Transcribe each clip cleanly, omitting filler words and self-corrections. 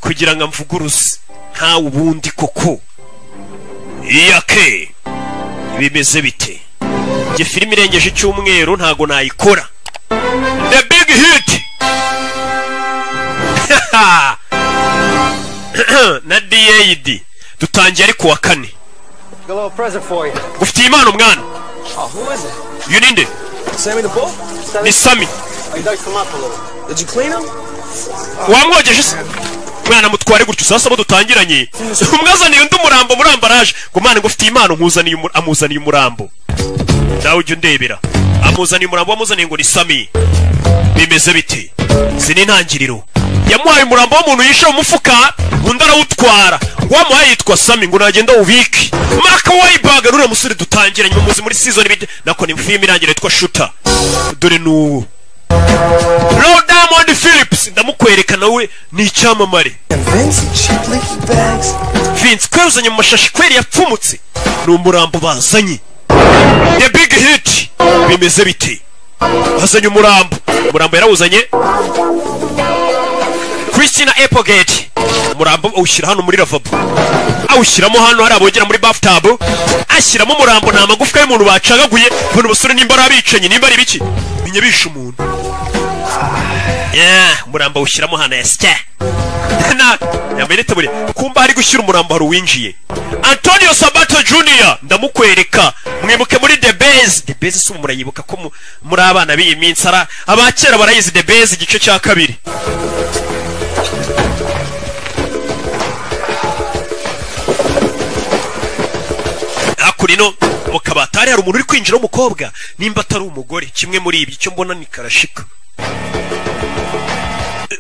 kugira ngo amvuguruze ntawe ubundi koko iyake bimeze bite nge filime irengeje icyumweru ntago nayikora the big hit na DAD dutangiye ariko wa kane ufite impano mwana you ninde ni Sami wamwogeje se mwana mutware gutyo sasa bo dutangiranye umwazaniye undi murambo muri ambaraje ngo mwana ngo ufite impano nkuzaniye amuzaniye umurambo nawe ujye ndebera amuzaniye umurambo wamuzaniye ngo ni Sami bimeze bite zini intangiriro yamuhaye umurambo w'umuntu yishe mu mufuka undi arawutwara ngo wamuhaye yitwa Sami ngo nagenda ubiki Mark Wahlberg rura musore dutangiranye umuzi muri season bide nako ni film irangira yitwa Shooter dore n'uwo Diamond Phillips ndamukwereka nawe ni icyamamare Vince kwezanye mu mashashi kweri yapfumutse n'umurambo bazanye the big hit bimeze bite bazanye umurambo yarawuzanye Christina Applegate umurambo awushyira hano muri lavabo awushyiramo hano hari abogera muri bathtub ashyiramo umurambo nta magufwa y'umuntu bacagaguye bano basore nimba arabicenye nimba ari biki binyabisha umuntu umurambo awushyiramo hano yasya na yamenete buri kumba hari gushyira umurambo hari uwinjiye Antonio Sabato Jr ndamukwereka mwibuke muri The Base si murayibuka ko muri abana b'iyi minsi abakera barayizi The Base igice cya kabiri akurino mu kabatari hari umuntu uri kwinjira w'umukobwa nimba atari umugore kimwe muri ibi cyo mbona ni karashika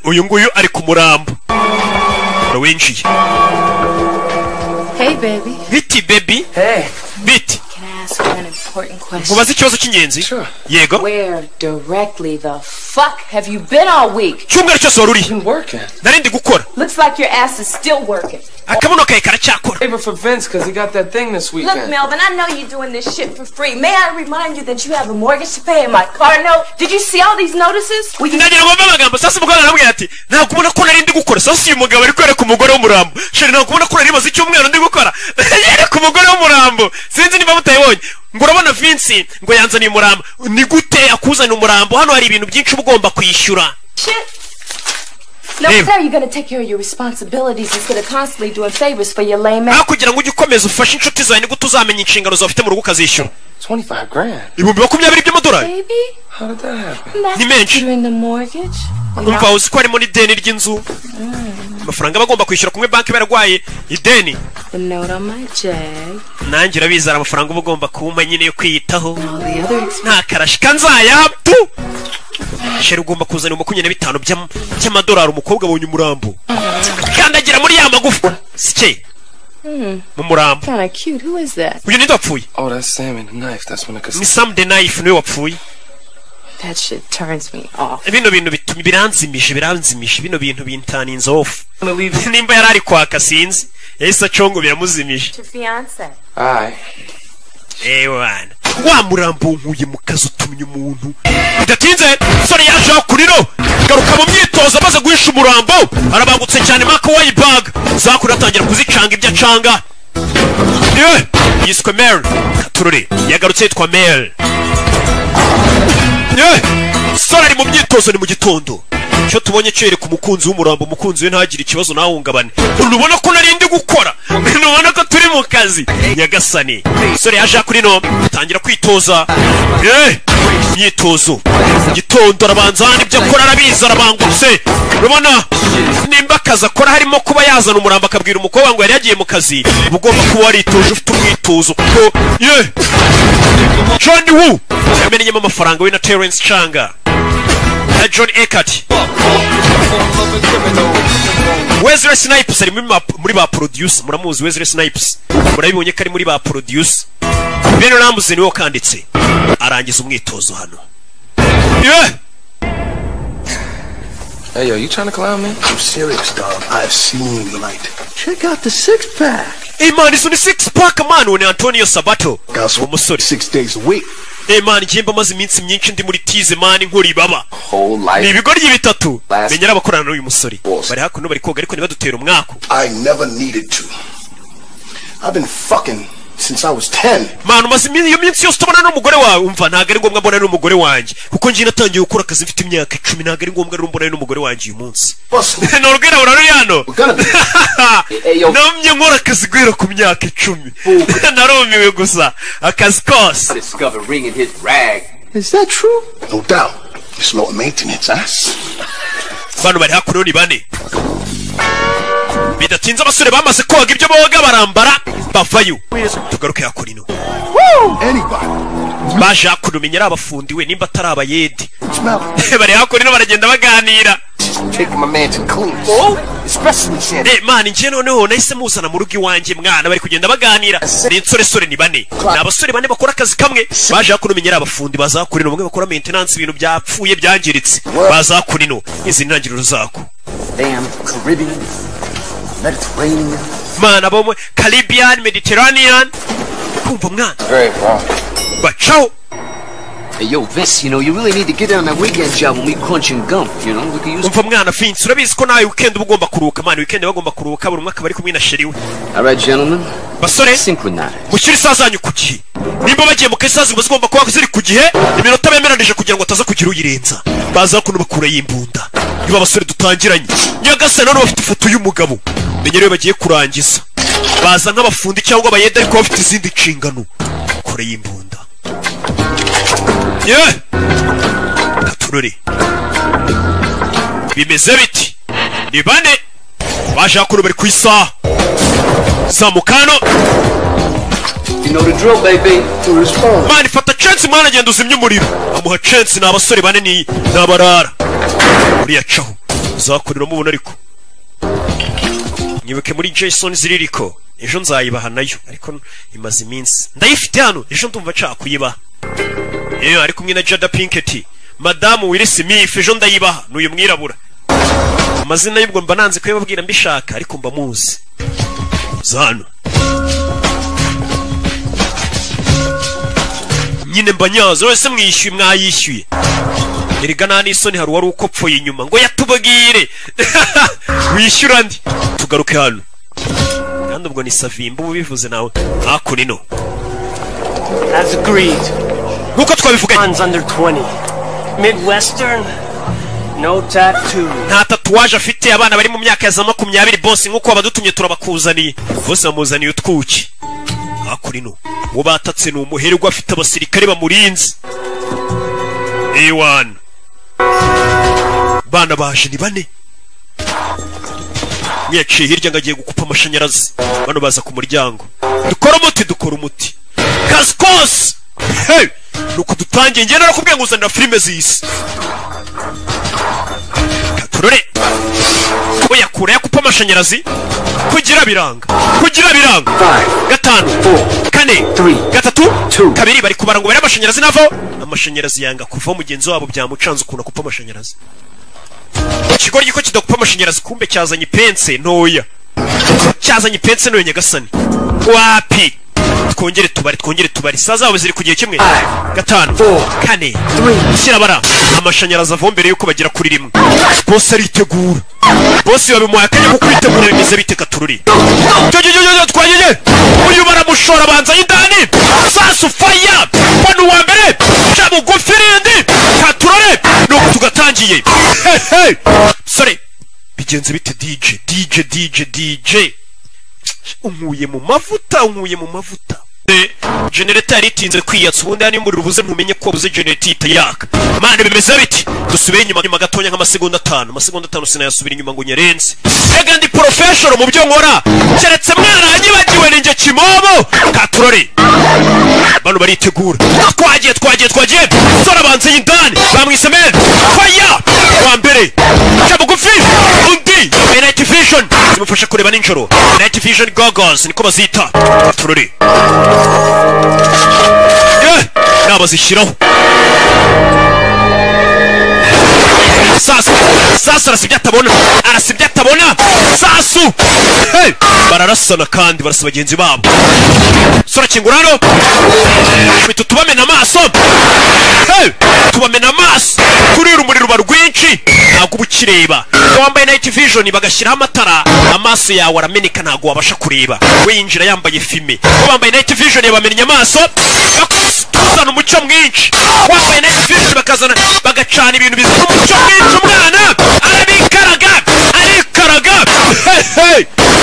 uyu nguyu ari ku murambo winjiye Hey baby. Biti baby. Hey. Biti. Can I ask you an important question? Mubaze ikibazo cy'ingenzi. Sure. Yego. Where directly the fuck have you been all week? Cyumweru cyose wari uri. Been working. Narindi gukora. Looks like your ass is still working. Akabuno kawe karacyakora. Favor for Vince because he got that thing this weekend. Look, Melvin, I know you're doing this shit for free. May I remind you that you have a mortgage to pay and my car note? Did you see all these notices? Ndagira ngo amagambo sasa umugabo arambwira ati ntabwo kubona ko narindi gukora sasa uyu mugabo ari kwereka umugore w'umurambo sheri ntabwo kubona ko nari maze icyumweru ndi gukora yereka umugore w'umurambo sinzi niba mutayibonye ngo urabona Vince ngo yanzaniye umurambo ni gute akuzana umurambo hano hari ibintu byinshi ugomba kwishyura No, sir, you're gonna take care of your responsibilities instead of constantly doing favors for your lame man. Kugira ngo ujye ukomeza ufashe inshuti zawe ni gute uzamenya inshingano zawe ufite mu rugo ukazishyura 25 grand. Ibihumbi 20 by'amadolari. Baby? How did that happen? Ni menshi. You're in the mortgage? Umva uzi ko ari muri deni ry'inzu. Amafaranga bagomba kwishyura kumwe banki baragwaye ideni. The note on my jag. Nanjye urabizara amafaranga uba ugomba kumpa nyine yo kwiyitaho. Nta karashika nzayapfu. Sheri ugomba kuzana 25 by'amadolari umukobwa abonye umurambo. Kandagira muri ya magufa. Sike. Mumurambo. Kinda cute. Who is that? Uyu ni ndapfuye. Oh, that's Sam and the knife. That's when I could. Ni Sam the knife niwe wapfuye. That shit turns me off. Bino bintu bituma biranzimisha bino bintu bintaninze off. Nimba yarari kwaka sinzi. Yahise acongo biramuzimije. Your fiance. Aye. Wana. Wa murambo nkuye mu kazi utumye umuntu. Bidatinze sore yaje kuriro. Garuka mu myitozo amaze guhisha umurambo. Arabangutse cyane Mark Wahlberg. Zakura atangira kuzicanga ibyo acanga. Yiswe Mel. Turore. Yagarutse yitwa Mel. Sore ari mu myitozo ni mu gitondo. Cyo tubonye cyere ku mukunzi w'umurambo umukunzi we ntagire ikibazo nahungabane. Urubona ko narindi gukora. Nubona ko turi mu kazi. Nyagasani. Sore yaje kuri no tangira kwitoza. Myitozo. Gitondo arabanza n'ibyo akora arabiza arabangutse. Urubona nimba akazi akora harimo kuba yazana umurambo akabwira umukobwa ngo yari yagiye mu kazi. Ugomba kuba waritoje ufite umwitozo kuko John Woo yamenyemo amafaranga we na Terence Changa na John Eckert. Wesley Snipes ari muri ba producer muramuzi Wesley Snipes murabibonye ko ari muri ba producer Beno Ramsey niwe kanditse arangiza umwitozo hano Hey, yo, you trying to clown me? I'm serious, dog. I've seen the light. Check out the six-pack. Hey man, izo ni six pack man, ni Antonio Sabato. Umusore 6 days a week. Hey man, njemba maze iminsi myinshi ndi muri tize man nkuri baba. Whole life. Ni ibigoryi bitatu. Menyera abakorana n'uyu musore. Bari hakuno bari koga ariko nibadutera umwako. I never needed to. I've been fucking since I was 10. Man, maze iyo minsi yose tubona n'umugore wawe umva ntago ari ngombwa mbona n'umugore wanjye kuko ngiye natangiye gukora akazi mfite imyaka 10 ntago ari ngombwa mbona n'umugore wanjye uyu munsi. Norwera urari hano. Namye nkora akazi guhera ku myaka 10. Narumiwe gusa akazi kose. Discover ring in his rag. Is that true? No doubt. It's low maintenance, huh? Bano bari hakuno ni bane. Bidatinze abasore bamaze koga ibyo boga barambara bavayo. Tugaruke hakurino. Anybody. Baje hakuno menyera abafundiwe nimba atari abayedi. Bari hakurino baragenda baganira. Take my man to clean. Oh, especially Shannon. Man, nje noneho nahise muzana mu rugo iwanjye mwana bari kugenda baganira. Ni insore ni bane. Ni abasore bane bakora akazi kamwe. Baje hakuno menyera abafundi bazakurino bamwe bakora maintenance ibintu byapfuye byangiritse. Bazakurino izi ntangiriro zako. Damn Caribbean. Mediterranean. Man, abo Caribbean, Mediterranean. Kumva mwana. Great, bro. Baciao. Hey, yo, Vince, you know, you really need to get on that weekend job when we crunching gum, you know? We can use... Umva mwana Vince, urabizi ko nawe weekend ugomba kuruhuka man, weekend bagomba kuruhuka buri mwaka bari kumwe na sheri we. All right, gentlemen. Basore, synchronize. Mushyira isazanyu ku gihe. Nimba bagiye mu kasazi bazigomba kuba ziri ku gihe, iminota bemeranije kugira ngo ataza kugira uyirenza. Baza kuno bakura yimbunda. Niba abasore dutangiranye. Nyagasani none bafite ifoto y'umugabo. Menyere bagiye kurangiza. Baza nk'abafundi cyangwa abayede ariko bafite izindi nshingano. Kure yimbunda. Yeah. Katururi. Bimeze biti. Ni bane. Baje hakuno bari ku isaha. Zamukano. You know the drill, baby. To respond. Man, fata chance mwana agenda uzimya umuriro. Amuha chance na abasore bane ni nabarara. Uriya caho. Uzakurira mubona ariko. Nyibuke muri Jason ziririko. Ejo nzayibaha nayo ariko imaze iminsi. Ndayifite hano. Ejo ndumva nshaka kuyibaha. Ari kumwe na Jada Pinkett. Madamu Will Smith ejo ndayibaha n'uyu mwirabura. Amazina y'ubwo mba nanze kwibabwira mbishaka ariko mba muzi. Zano. Nyine mbanyazo wese mwishyuye mwayishyuye. Erega nani isoni hari wari ukopfoye inyuma ngo yatubagire. Wishyura ndi. Tugaruke hano. Kandi ubwo ni Savimba ubivuze nawe. Hakunino. As agreed. Nuko twabivuganye. One's under 20. Midwestern. No tattoo. Nta tatuwaje afite abana bari mu myaka ya za 20 boss nkuko abadutumye turabakuzaniye. Bose bamuzaniye utwuki. Hakurino. Wo batatse ni umuherwa afite abasirikare bamurinze. A1. Bana baje ni bane. Mwiyaciye hirya ngagiye gukupa amashanyarazi. Bano baza ku muryango. Dukora umuti. Kaskos. Hey! Nuko dutangiye ngenda nakubwiye ngo uzanira filime z'isi. Katurore. Oya kure yakupa amashanyarazi. Kugira biranga. Gatanu. 4 3 kabiri bari kubara ngo bari amashanyarazi navo. Amashanyarazi yanga kuva mugenzi wabo byamucanze ukuna kupa amashanyarazi. Ikigori giko kidakupa amashanyarazi kumbe cyazanye pense ntoya. Nyagasani. Wapi? Twongere tubari saza abo ziri kugiye kimwe. 5 4 3 shirabara amashanyarazi avombere yuko bagira kuri rimwe. Boss aritegura. Boss babimuha kanya ko kwitegura bimeze bite Katururi. Twagiye. Uyu baramushora banza indani. Sasu fire. Bano wa mbere. Cyabo gofirindi. Katururi. No tugatangiye. Hey. Sorry. Bigenze bite DJ. Unkuye mu mavuta. Generator itinze kwiyatsa ubundi ani muri rubuze ntumenye ko buze generator itayaka. Mane bimeze biti. Dusubire inyuma gatonya nk'amasegonda 5. Amasegonda 5 sinayasubira inyuma ngo nyerenze. Ega ndi professional mu byo nkora. Keretse mwana yanyibagiwe ninje kimobo. Katurore. Bano baritegura. Twagiye. Sora banze y'indani. Bamwise men. Fire. Wa mbere. Cyabugufi. Undi. Night vision. Zimufasha kureba ninjoro. Night vision goggles niko bazita. Katurore. Nabazishyiraho. Sasu arasibye atabona, Sasu bararasana kandi barasa bagenzi babo. Sora kingura hano bitu tubamena amaso, tubamena amaso kuri urumuri ruba rwinshi ntabwo ubukireba. Wambaye night vision bagashyiraho amatara amaso yawe arameneka ntabwo wabasha kureba. We yinjira yambaye filme, wambaye night vision yabamenya amaso bakuzana umucyo mwinshi. Wambaye night vision bakazana bagacana ibintu bizana umucyo mwinshi. Umwana arikaraga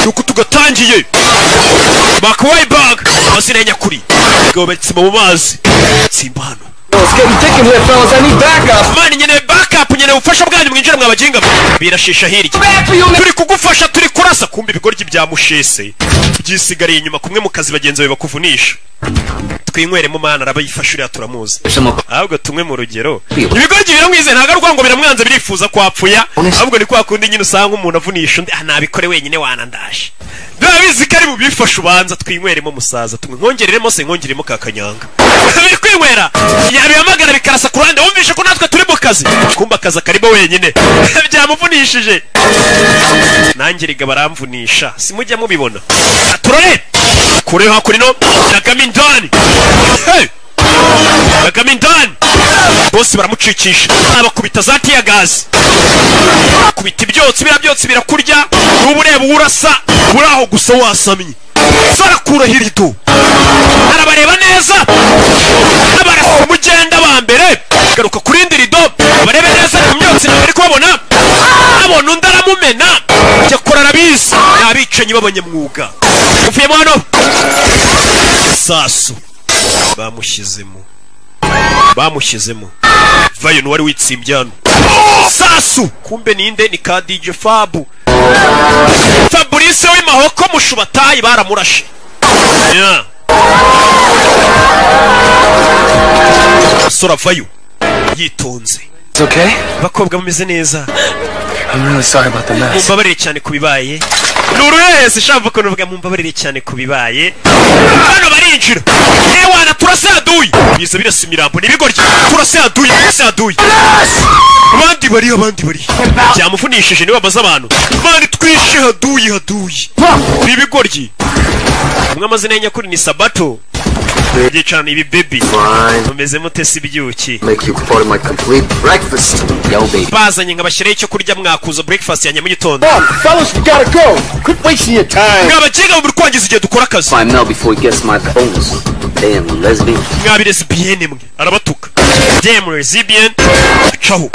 nuko tugatangiye bakwaye bag asine nyakuri gobetse mu mazi simba hano. It's getting thick in here, fellas. I need backup. Mani nyene backup nyene ufasha bwanyu mwinjira mwabaginga birashisha hirya. Turi kugufasha turi kurasa kumbe ibigoryi bya mushese byisigariye inyuma kumwe mu kazi bagenzi bawe bakuvunisha. Twinyweremo mana arabayifashurira turamuzi. Ahubwo tumwe mu rugero ibigoryi biramwize ntaga rwango biramwanza birifuza kwapfuya. Ahubwo ni kwa kundi nyine usanga umuntu avunisha undi nabikore wenyine wanandashe. Ndabizi kari bubifasha ubanza twinyweremo musaza tumwe nkongereremo se nkongeremo kakanyanga. Bikwinywera yabihamagara bikarasa ku ruhande wumvishe ko natwe turi mu kazi kumba akazi karibo wenyine byamuvunishije. Nanjye riga baramvunisha simujya mubibona. Turore kure hakurino nagamindani nagamindani bose baramucikisha abakubita za tiya gazi kubita ibyotsi byotsi birakurya n'ubureba urasa buraho gusa wasamye sarakura hirido arabareba neza abarasa mugenda ba mbere garuka kurindi rido barebe neza mu myotsi nabari kubabona abona undi aramumena cyakora arabizi nabicanyi b'abanyamwuga uvuyemo hano. Sasu bamushyizemo vayo n'uwari witsimbye hano. Sasu kumbe ninde ni ka DJ Fabu Fabrice w'imahoko mushubatayi baramurashe. Sora vayo yitonze. It's okay? Bakobwa bameze neza. I'm really sorry about the mess. Mumbabarire cyane kubibaye. Nuruhese shava ko nuvuga mumbabarire cyane kubibaye. Hano barinjira. Ewana turase aduyi. Biza birasimirambo nibigoryi. Turase aduyi. Abandi bari. Byamufunishije ni babaza abantu. Bandi twishe haduyi. Nibigoryi. Umwe amazina y'nyakuri ni Sabato. Gicana ibi baby. Mumeze mutese ibyuki. Make you part of my complete breakfast. Yo, baby. Bazanye ngabashyiraho icyo kurya mwakuza breakfast ya nyamugitondo. Fellas, you gotta go. Quit wasting your time. Ngabajenga mu rwangiza igihe dukora akazi. Find Mel before he gets my bonus. Damn lesbian. Ngabi lesbian mwe arabatuka. Damn lesbian. Ciao.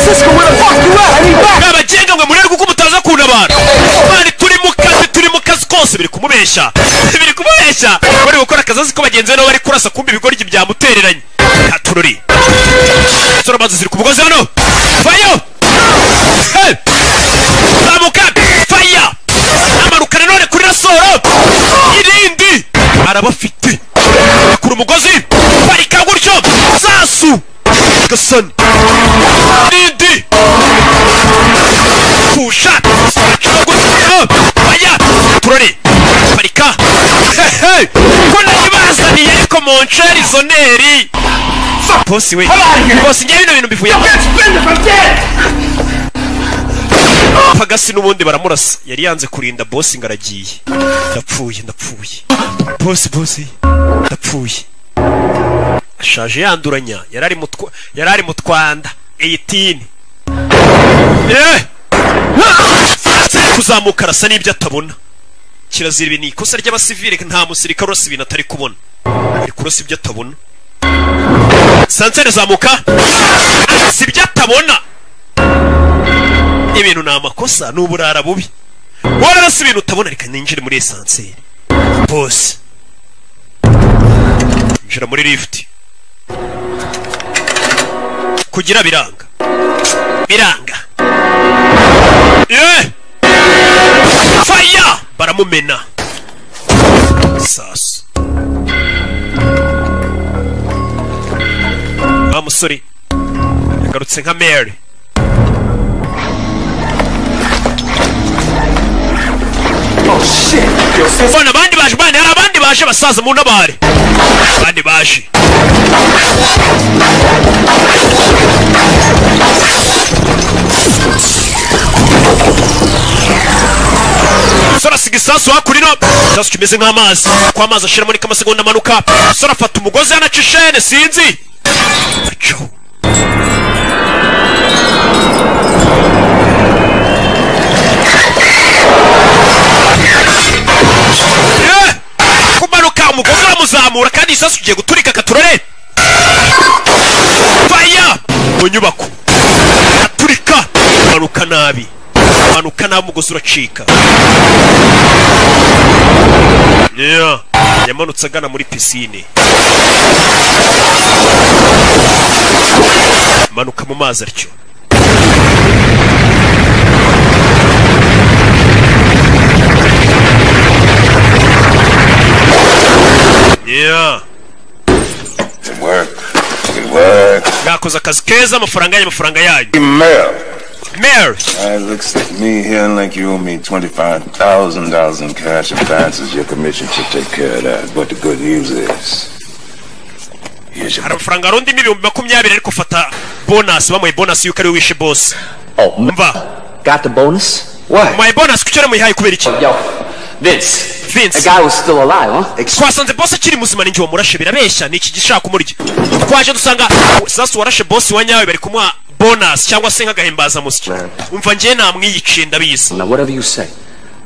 Cisco, where the fuck you at? I need back. Ngabajenga mwe murere kuko mutaza kunabara. Mani turi mu kazi kose biri kumubesha. Bari gukora akazi ko bagenzi no bari kurasa kumbe ibigoryi byamutereranye. Katururi. Sora bazi ziri kubugozi hano. Fayo. Zamuka. Fire. Amarukana none kuri rasoro. Irindi. Arabafite. Kuri umugozi. Bari kaguryo. Sasu. Gasani. Irindi. Pusha. Fire. Turore. Barika. Kona ibazaniye ariko moncheri zoneri. Bosi we. Bosi ngiye bino bintu bivuye. Pagasi n'ubundi baramurasa. Yari yanze kurinda bosi ngaragiye. Ndapfuye. Bosi. Ndapfuye. Ashaje yanduranya. Yarari mu Twanda 18. Kuzamuka arasa n'ibyo atabona. Kirazira ibi ni ikosa ry'abasivile nta musirikare urasa ibintu atari kubona. Ari kurasa ibyo atabona. Sansere zamuka. Si ibyo atabona. Ibintu na amakosa n'uburara bubi. Wararasa ibintu utabona reka ninjire muri sansere. Boss. Njira muri lift. Kugira biranga. Fire! Baramumena. Sasu. Musore yagarutse nka Mary. Oh shit. Fana abandi baje bane hari abandi baje basaza mu nabare. Abandi baje. Sora asiga isasu hakurino, isasu kimeze nk'amazi, kwa amazi ashira muri kamasegonda amanuka. Sora afata umugozi yanacishene sinzi. Acho. Kumanuka umugozi uramuzamura kandi isasu kigiye guturika katurore. Fire! Mu nyubako. Aturika. Manuka nabi. Manuka nabi umugozi uracika. Yeah. Yamanutse agana muri pisine. Manuka mu mazi aricyo. Yeah. It worked. It worked. Gakoze akazi keza amafaranga yayo. Mayor. It looks like me here like you owe me $25,000 in cash advances. Your commission should take care of that. But the good news is, here's your... Amafaranga arundi miliyoni 20 ariko fata bonus bamuye bonus yuko ari wishe boss. Oh, mva. Got the bonus? What? My bonus kucyora muyihaye kubera iki? Yo, Vince. Vince. The guy was still alive, huh? Twasanze boss akiri muzima ninjye wamurashe birabeshya niki gishaka kumurya. Twaje dusanga sasa warashe boss wanyawe bari kumuha bonus cyangwa se nk'agahimbaza musiki. Umva ngiye namwiyiciye ndabizi. Now whatever you say.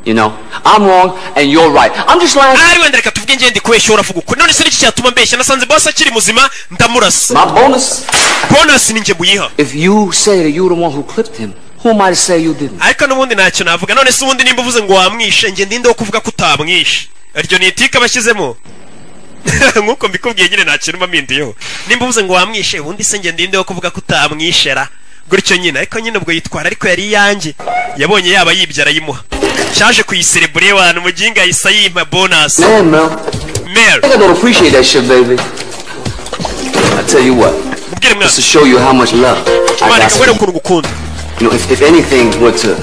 You know, I'm wrong and you're right. I'm just lying. Ari wenda reka tuvuge ngiye ndi kubeshya uravuga uko. None se niki cyatuma mbeshya nasanze boss akiri muzima ndamurasa. My bonus? Bonus ninjye buyiha. If you say that you're the one who clipped him, who am I to say you didn't? Ariko nubundi ntacyo navuga. None se ubundi nimba uvuze ngo wamwishe ngiye ndinde wo kuvuga ko utamwishe. Aryo ni itika bashyizemo. Nkuko mbikubwiye nyine nta kintu mamindiyeho. Nimba uvuze ngo wamwishe ubundi se ngiye ndinde wo kuvuga ko utamwishera. Gutyo nyine ariko nyine ubwo yitwara ariko yari yanjye. Yabonye yaba yibyara yimuha. Cyaje kuyiserebure abantu muginga yisa yimpa bonus. Man, Mel. Mel. I don't appreciate that shit, baby. I tell you what. Just to show you how much love I got for you. You know, if anything were to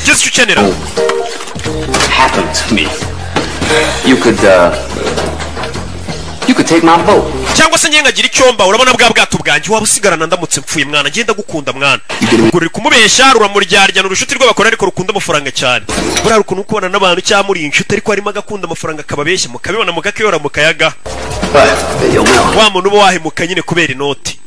just happen to me, you could take my boat. Cyangwa se nyenga gira icyomba urabona bwa bwato bwanjye waba usigarana ndamutse mpfuye mwana ngenda gukunda mwana. Uri kumubeshya ruramuryaryana urushoti rw'abakora ariko rukunda amafaranga cyane. Bura rukuntu kubona nabantu cya muri inshuti ariko harimo agakunda amafaranga kababeshya mukabibona mugakiyora mukayaga. Wa muntu uba wahemuka nyine kubera inoti.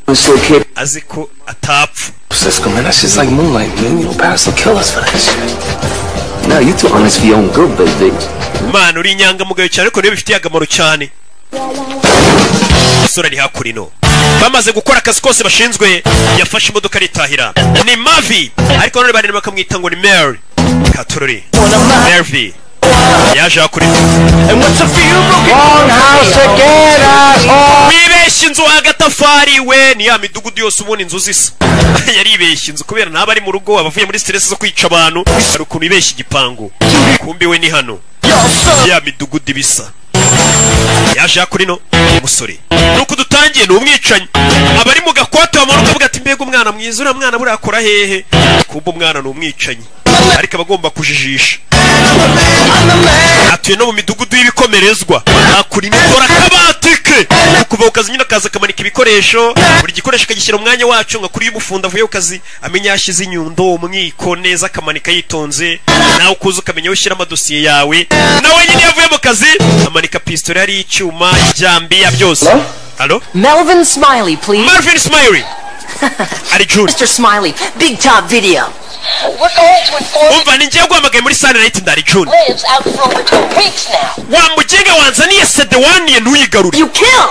Aziko atapfu. Cisco, man, that's just like moonlight, man. You know, Paris will kill us for that shit. No, you too honest for your own good, baby. Man, uri inyangamugayo cyane ariko niyo bifitiye akamaro cyane. Sura ari hakurino. Bamaze gukora akazi kose bashinzwe yafashe imodoka ritahira. Ni Mavi ariko none bari bakamwita ngo ni Mary. Katururi. Mary. Yaje hakurino. And what's a few long house together? Wibeshye inzu agatafari we ni ya midugudu yose ubona inzu zisa. Yari ibeshye inzu kubera naba ari mu rugo abavuye muri stress zo kwica abantu. Ari ukuntu ibeshye igipangu. Kumbi we ni hano. Ya midugudu ibisa. Yaje hakurino umusore. Nuko dutangiye no umwicanyi. Abari mu gakote bamanuka bavuga ati mbega umwana mwiza ura mwana buri akora hehe. Kumbe umwana no umwicanyi. Ariko abagomba kujijisha. Atuye no mu midugudu y'ibikomerezwa. Hakurino dora kabatike. Kuva ukazi nyina kaza kamanika ibikoresho. Buri gikoresho kagishyira umwanya wacu ngo kuri y'umufunda avuye ukazi amenya yashize inyundo umwiko neza kamanika yitonze. Nawe ukuza ukamenya ushyira amadosiye yawe. Nawe nyine yavuye mu kazi amanika pistol ari icyuma jambi ya byose. Hello? Melvin Smiley, please. Melvin Smiley. Ari June. Mr. Smiley, Big Top Video. Umva ninjye guhamagaye muri Sunlight ndari June. Wa muginga wanzaniye CD1 ntuyigarure. You kill.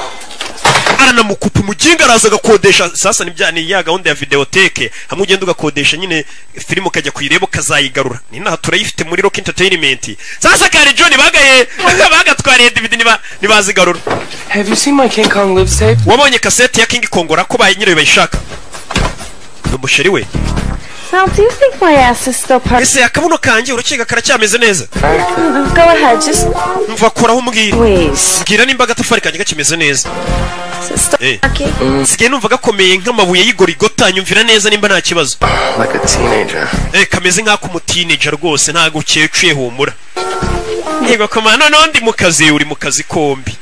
Arana mukupa muginga araza gakodesha sasa nibyane ya gahunda ya videoteke hamwe ugenda ugakodesha nyine filmu kajya kuyireba kazayigarura. Ni naho turayifite muri Rock Entertainment. Sasa kare John bagaye bagatwariye DVD nibazigarura. Have you seen my King Kong lives tape? Wabonye cassette ya King Kongora ko bayinyire bayishaka. Numusheri we. Now, do you think my ass is still part? Ese akabuno kanje urukiga karacyameze neza. Go ahead, just mva koraho umbwira. Please. Mbwira nimba agatafari kanje gakimeze neza. Okay. Sigaye numva gakomeye nk'amabuye y'igorigota nyumvira neza nimba nta kibazo. Like a teenager. Kameze nk'ako mu teenager rwose ntago ukecuye humura. Yego komana none ndi mu kazi uri mu kazi kombi.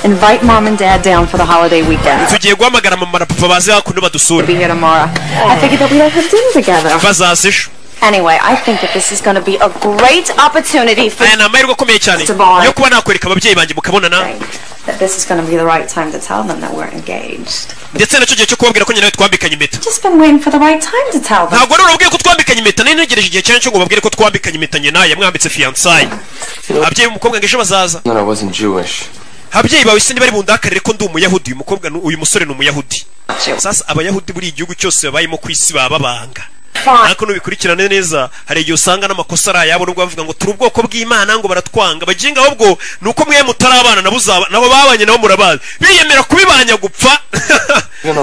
Invite mom and dad down for the holiday weekend. tugiye guhamagara mama na papa baze hakuno badusura. Be here tomorrow. I figured that we'd all have dinner together. bazaza ejo. Anyway, I think that this is going to be a great opportunity for aya ni amahirwe akomeye cyane yo kuba nakwereka ababyeyi banjye mukabonana. That this is going to be the right time to tell them that we're engaged. ndetse nacyo gihe cyo kubabwira ko nyine twambikanye impeta. Just been waiting for the right time to tell them. ntabwo rero ubwiye ko twambikanye impeta nari ntegereje igihe cyane cyo ngo babwire ko twambikanye impeta nyine naye mwambitse fiançaye. ababyeyi b'umukobwa ngo ejo bazaza. No, I wasn't Jewish. ababyeyi bawe se ntibari bundakarire ko ndi umuyahudi uyu mukobwa uyu musore ni umuyahudi. sasa abayahudi buri igihugu cyose babayemo ku isi bababanga. ariko nubikurikirane neza hari igihe usanga n'amakosa ari ayabo nubwo bavuga ngo turi ubwoko bw'Imana ngo baratwanga baginga ahubwo nuko mwe mutarabana nabo babanye nabo murabazi biyemera kubibanya gupfa.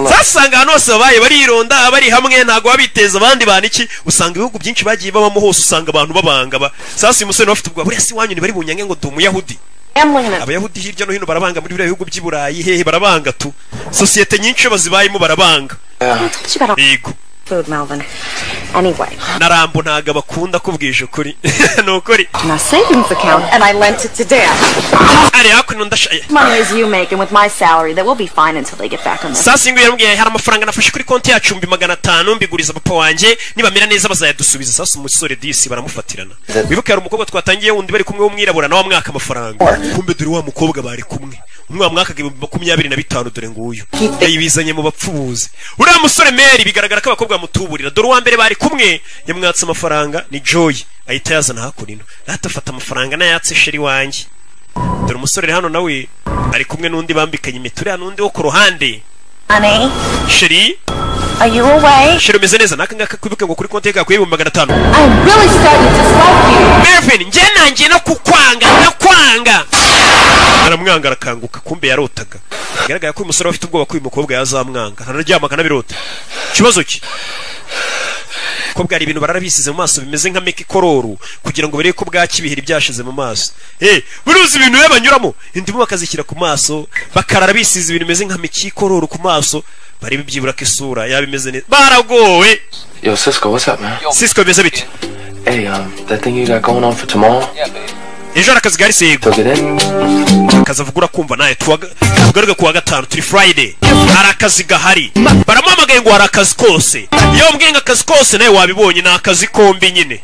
zasanga hano hose babaye barironda bari hamwe ntago babiteza abandi bana iki usanga ibihugu byinshi bagiye babamo hose usanga abantu babanga sasa uyu musore bafite ubwo buriya si wanyu ni bari bunyange ngo ndi umuyahudi. abayahudi hirya no hino barabanga muri bihugu by'i Burayi hehe barabanga tu societe nyinshi bazibayemo barabanga. yego Food, Melvin. Anyway. Narambo ntaga bakunda kubwije ukuri. Nukuri. My savings account and I lent it to Dad. Ari hakuno ndashaye. Money as you make and with my salary that will be fine until they get back on the. Sasa ingo yarambwiye hari amafaranga nafashe kuri konti yacu 500 mbiguriza papa wanje nibamera neza bazayadusubiza. Sasa umusore disi baramufatirana. Wibuke hari umukobwa twatangiye wundi bari kumwe w'umwirabura nawe mwaka amafaranga. Kumbe dore wa mukobwa bari kumwe. Mwaka 25 dore nguyu. Yibizanye mu bapfubuzi. Uriya musore Mary bigaragara ko abakobwa mutuburira dore uwa mbere bari kumwe yamwatse amafaranga ni Joy ahita yazana hakurino atafata amafaranga nayatse sheri wanjye dore umusore hano nawe ari kumwe n'undi bambikanye imituri n'undi wo ku ruhande. Honey, sheri are you away? sheri umeze neza nakanga kwibuke ngo kuri konti yawe ku 500. I'm really starting to dislike you. Melvin nje nanjye no kukwanga nakwanga aramwanga arakanguka kumbe yarotaga bigaragara ko uyu musore afite ubwoba ko uyu mukobwa yazamwanga hararyama kanabirota. Kibazo ki ko bwari ibintu bararabisize mu maso bimeze nka meki kororo kugira ngo bareke ko bwakibihira byashize mu maso. Buruzi ibintu yabanyuramo indimu bakazishyira ku maso bakarara bisize ibintu bimeze nka meki kororo ku maso bari bibyibura ko isura yabimeze neza baragowe. Yo Cisco, what's up, man? Cisco bimeze bite? Hey, that thing you got going on for tomorrow? ejo arakazi gari sego akazavugura kumva naye tugaruka kuwa gatanu turi Friday arakazi gahari baramuhamagaye ngo arakazi kose iyo mbwenga akazi kose naye wabibonye na akazi kombi nyine.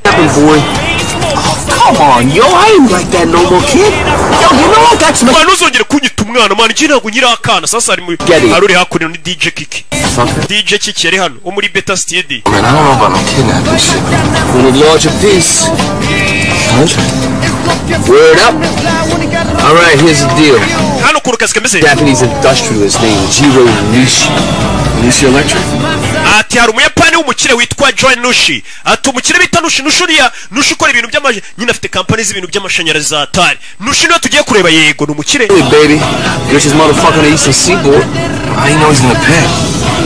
Come on, yo, I ain't like that no more, kid. Yo, you know I got some. Mwana uzongere kunyita umwana mwana njye ntabwo nyira akana sasa ari hakurino ni DJ Kiki. DJ Kiki yari hano wo muri Beta Studio. Man, I don't know about no kidnapping shit. We need larger piece. Word up. All right, here's the deal. Hano kurukazi kameze. Japanese industrialist named Jiro Nishi. Nishi Electric. Ati hari umuyapani w'umukire witwa Joy Nushi. Ati umukire bita Nushi Nushuriya Nushi ukora ibintu by'amaje nyine afite company z'ibintu by'amashanyarazi za Atari. Nushi no tugiye kureba yego n'umukire. Hey baby, you're just motherfucking the Eastern Seaboard. I know he's gonna pay.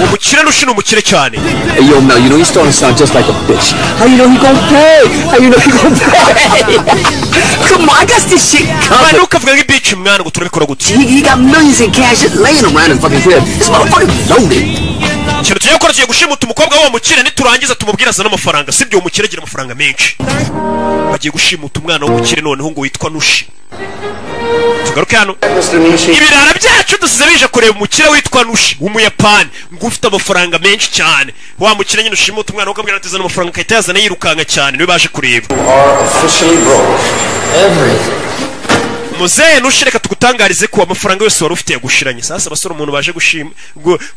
Umukire Nushi n'umukire cyane. Hey yo Mel, you know he's starting to sound just like a bitch. How you know he gonna pay? How you know he gonna pay? Come on, I got this shit covered. Mwana ukavuga nk'ibitch mwana ngo turabikora gute? He got millions in cash just laying around his fucking crib. This motherfucker loaded. Cyane tugiye gukora tugiye gushimuta umukobwa wa mukire niturangiza tumubwira azana amafaranga sibyo umukire agira amafaranga menshi. Bagiye gushimuta umwana w'umukire noneho ngo witwa Nushi. Tugaruke hano. Ibirara byacu dusize bije kureba umukire witwa Nushi w'umuyapani ngo ufite amafaranga menshi cyane. Wa mukire nyine ushimuta umwana ukabwira ati azana amafaranga kayita yazana yirukanga cyane niwe baje kureba. Muzehe Nushi reka tugutangarize ko amafaranga yose wari ufite yagushiranye. Sasa abasore umuntu baje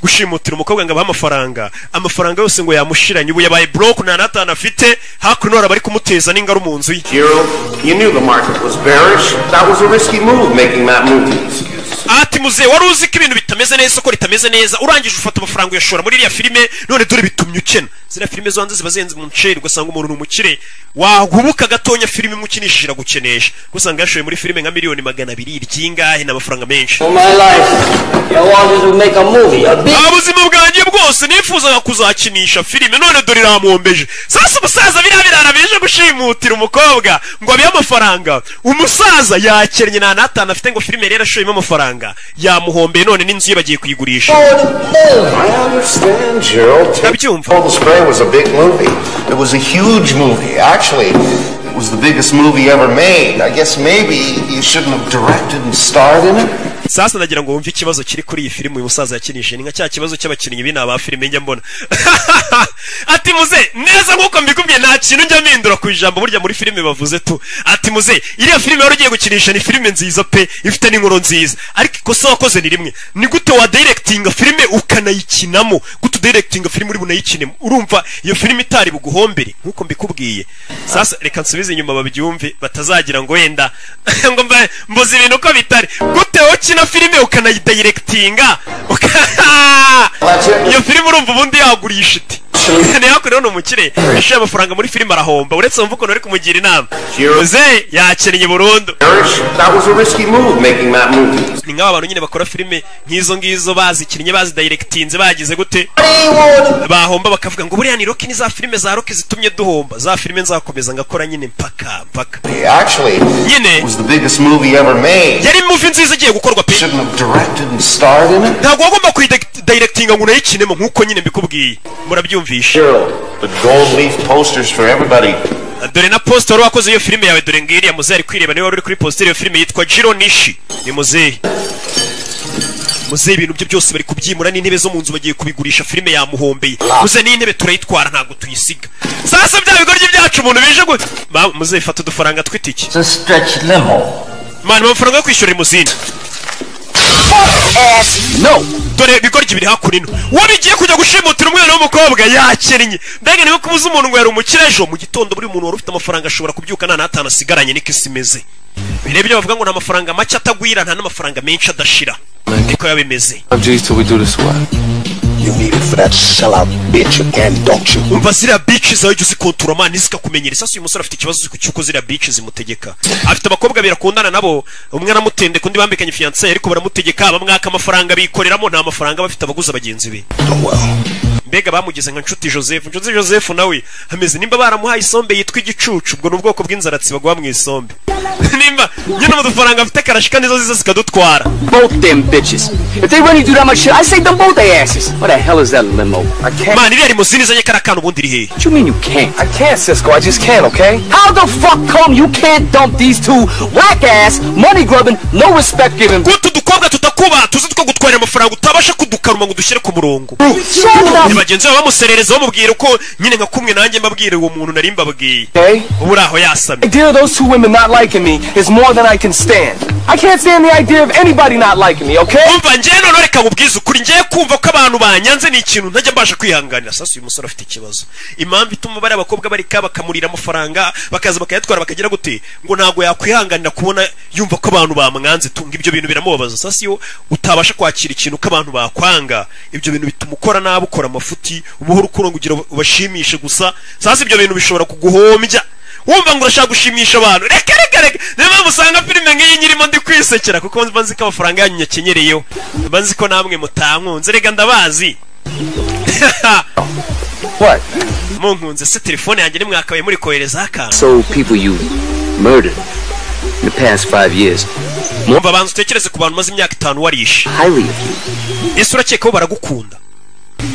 gushimutira umukobwa ngo abaha amafaranga yose ngo yamushiranye ubu yabaye broke na natana afite hakuno bari kumuteza n'ingaro mu nzu ye. You knew the market was bearish. That was a risky move making that move. Ati muzehe wari uzi ko ibintu bitameze neza ko ritameze neza urangije ufata amafaranga uyashora muri iriya filime none dore bitumye ukena. Zira filime zo hanze zibazenze mu nceri ugasanga umuntu n'umukire wahubuka gatonya filime mukinishira gukenesha gusanga yashoye muri filime nka miliyoni 200 ryingahe n'amafaranga menshi. Abuzima bwanjye bwose nifuzaga kuzakinisha filime none dore iramwombeje. Sasa umusaza birabirara bije gushimutira umukobwa ngo abiye amafaranga umusaza yakennye na natana afite ngo filime rero ashoyemo amafaranga yamuhombeye none n'inzu ye bagiye kuyigurisha. I understand, Gerald. Nabyumva. Cold Spray was a big movie. It was a huge movie. Actually, it was the biggest movie ever made. I guess maybe you shouldn't have directed and starred in it. Sasa nagira ngo wumve ikibazo kiri kuri iyi filime uyu musaza yakinije ni nka cya kibazo cy'abakinnyi bina ba filime njya mbona ati muze neza nkuko mbikubwiye nta kintu njya mpindura ku ijambo burya muri filime bavuze tu ati muze iriya filime wari ugiye gukinisha ni filime nziza pe ifite n'inkuru nziza ariko ikosa wakoze ni rimwe ni gute wa directinga filime ukanayikinamo gute directinga filime uri bunayikinemo urumva iyo filime itari buguhombere nkuko mbikubwiye sasa reka nsubize inyuma babyumve batazagira ngo wenda ngo mbuze ibintu ko bitari gute ukina filime ukanayidirectinga iyo filime urumva ubundi yagurisha iti ntiyakoreho n'umukire yishyuye amafaranga muri filime arahomba uretse wumva ukuntu uri kumugira inama muze yakennye burundu ni nk'aba bantu nyine bakora filime nk'izo ngizo bazikinnye bazidirectinze bagize gute bahomba bakavuga ngo buriya ni Rocky ni za filime za Rocky zitumye duhomba za filime nzakomeza ngakora nyine mpaka nyine yari movie nziza igiye gukorwa pe ntabwo wagomba kuyidirectinga ngo unayikinemo nk'uko nyine mbikubwiye murabyumva dore na poster wakoze iyo filime yawe dore ngiriya muzehe ari kwireba niba uri kuri poster iyo filime yitwa Jiro Nishi ni muzehe ibintu bye byose bari kubyimura n'intebe zo mu nzu bagiye kubigurisha filime yamuhombeye muzehe n'intebe turayitwara ntabwo tuyisiga sasa bya bigoryi byacu umuntu bije muzehe fata udufaranga tw'itiki mani amafaranga yo kwishyura limuzine no dore bigoryi biri hakurino wabigiye kujya gushimutira umwana w'umukobwa yakennye mbega niba kubuza umuntu ngo yari umukire ejo mu gitondo buri muntu wari ufite amafaranga ashobora kubyuka nta n'atanu asigaranye niko isi imeze bireba ibyo bavuga ngo nta mafaranga make atagwira nta n'amafaranga menshi adashira niko yabimeze You need it for that sellout bitch again, don't you? Umva ziriya bitch zawe jya uzikontura mani zikakumenyera sasa uyu musore afite ikibazo cy'uko ziriya bitch zimutegeka afite abakobwa birakundana nabo umwe aramutende kundi bambikanye fiancé ariko baramutegeka bamwaka amafaranga bikoreramo nta mafaranga bafite abaguza bagenzi be mbega bamugize nka nshuti Joseph nawe ameze nimba baramuhaye isombe yitwa igicucu ubwo n'ubwoko bw'inzaratsi bagwa mu isombe nimba nyine amafaranga afite karashika nizo ziza zikadutwara both them bitches if they really do that much shit I say them both their asses what the hell is that limo I can't man iriya limuzini zanye karakana ubundi iri hehe what you mean you can't I can't Cisco I just can't okay how the fuck come you can't dump these two whack ass money grubbing no respect giving gutu dukobwa tutakuba tuzi two gutwara amafaranga utabasha kudukaruma ngo dushyire ku murongo bagenzi babo bamuserereza bamubwira uko nyine nka kumwe nanjye mbabwire uwo muntu nari mbabwiye ubu aho yasamye idea of those two women not liking me is more than I can stand I can't stand the idea of anybody not liking me okay umva njye none reka nkubwize ukuri njye kumva ko abantu banyanze ni ikintu ntajya mbasha kwihanganira sasa uyu musore afite ikibazo impamvu ituma bari abakobwa barika bakamurira amafaranga bakaza bakayatwara bakagira gute ngo ntago yakwihanganira kubona yumva ko abantu bamwanze tunga ibyo bintu biramubabaza sasa iyo utabasha kwakira ikintu ko abantu bakwanga ibyo bintu bituma ukora nabi ukora amafuti ubuhoro ukurongo ugira ubashimishe gusa sasa ibyo bintu bishobora kuguhombya wumva ngo urashaka gushimisha abantu reka niyo mpamvu usanga filime nk'iyi nyirimo ndi kwisekera kuko mba nzi ko amafaranga yanyu nyakenyereyeho mba nzi ko namwe mutankunze reka ndabazi what munkunze se telefone yanjye nimwakabaye muri kohereza akantu so people you murdered in the past 5 years mwumva abantu utekereze ku bantu maze imyaka 5 warishe highly ese urakeka ko baragukunda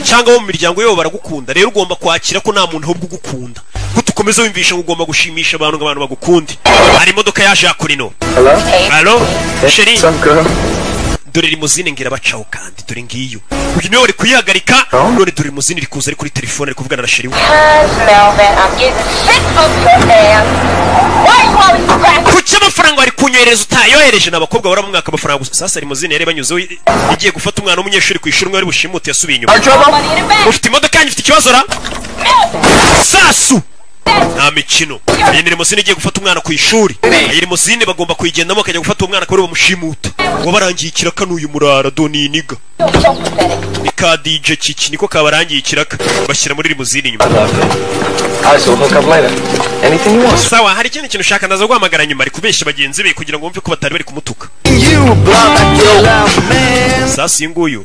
cyangwa bo mu miryango yabo baragukunda rero ugomba kwakira ko nta muntu ahubwo ugukunda kutukomeza wimvisha ngo ugomba gushimisha abantu ngo abantu bagukunde hari imodoka yaje yakurino hello sheri dore limuzine ngira bacaho kandi dore ngiyo uyu niwe wari kuyihagarika none dore limuzine iri kuza ari kuri telefone ari kuvugana na sheri we kuki amafaranga wari kunyohereza utayohereje n'abakobwa bara mu mwaka amafaranga sasa limuzine yari banyuzeho igiye gufata umwana w'umunyeshuri ku ishuri umwe wari bushimute yasubiye inyuma ufite imodoka yanjye ifite ikibazo ra sasu nta mikino iyi ni limuzine igiye gufata umwana ku ishuri iyi limuzine bagomba kuyigendamo bakajya gufata uwo mwana akaba bamushimuta wabarangiye ikiraka n'uyu murara doni niga ni ka DJ Kiki niko kabarangiye ikiraka bashyira muri limuzine inyuma sawa hari ikindi kintu ushaka ndaza guhamagara nyuma ari kubeshya bagenzi be kugira ngo wumve ko batari bari kumutuka sasa iyi nguyu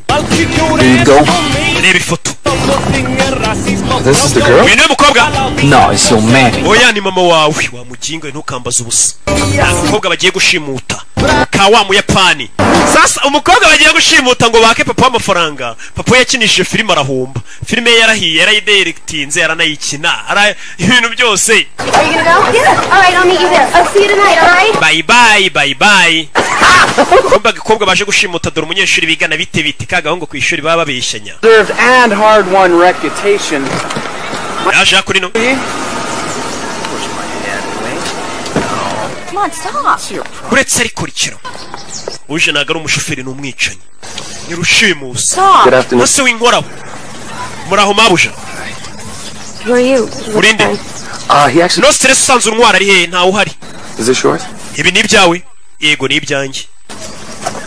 reba ifoto this is the girl uyu niwe mukobwa no it's your man oya ni mama wawe wamuginga ntukambaza ubusa nta mukobwa bagiye gushimuta ka wa muyapani. Sasa umukobwa bagiye gushimuta ngo bake papa amafaranga. Papa yakinishije filime arahomba. Filime yarahiye yarayidirectinze yaranayikina. Ara ibintu byose. Are you gonna go? Yeah. All right, I'll meet you there. I'll see you tonight, all right? Bye bye. Umukobwa baje gushimuta dore umunyeshuri bigana bite kagahungu ku ishuri baba babeshanya. Deserved and hard-won reputation. Yaje kuri no. Come on, stop. Uretse ariko rikiro. Uje nagara umushoferi n'umwicanyi. Ni rushimusa. Stop. Nose winkoraho. Muraho mabuja. Who are you? Urinde. He actually... No stress usanze urwara ari he ntawe uhari. Is it yours? Ibi ni ibyawe? Yego ni ibyanjye.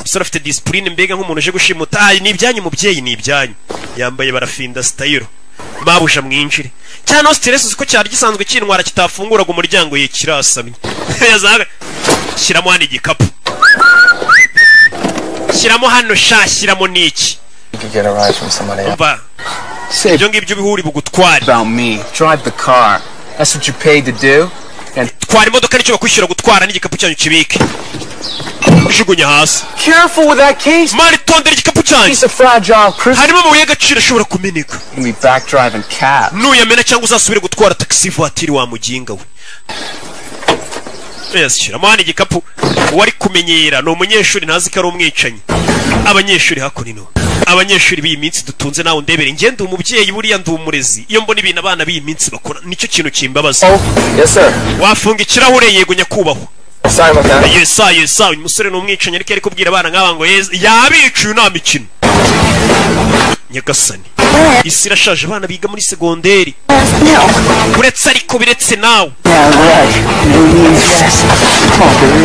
Sora afite discipline mbega nk'umuntu uje gushimuta. Ni ibyanyu mubyeyi ni ibyanyu. Yambaye barafinda style. Mabuja mwinjire. Cyane stress uko cyari gisanzwe cyintwara kitafunguraga umuryango ye kirasamye. Yazaga. Shiramo hano igikapu. Shiramo hano shashiramo niki. You can get a ride from somebody else. Say ngibyo bihuri bugutwara. About me. Drive the car. That's what you paid to do. And twara imodoka nicyo bakwishyura gutwara n'igikapu cyanyu kibike. Jugunya hasi. Careful with that case. Mari tondera igikapu cyanyu. Piece of fragile crystal. Harimo amabuye y'agaciro ashobora kumeneka. you be back driving cab. Nuyamena cyangwa uzasubire gutwara taxi voiture wa muginga we. Yes, shiramo hano igikapu. Wari kumenyera no umunyeshuri ntazi ko ari umwicanyi. Abanyeshuri hakunino. Abanyeshuri b'iyi minsi dutunze nawe ndebere ngende umubyeyi buriya ndumurezi. Iyo mbona ibintu abana b'iyi minsi bakora nicyo kintu kimbabaza. Yes sir. Wafunga ikirahure yego nyakubahwa. Sorry about that. Yes sir. Umusore n'umwicanyi ariko ari kubwira abana nk'aba ngo yabicuye nta mikino. Nyagasani. Isi irashaje abana biga muri segonderi. Uretse ariko biretse nawe.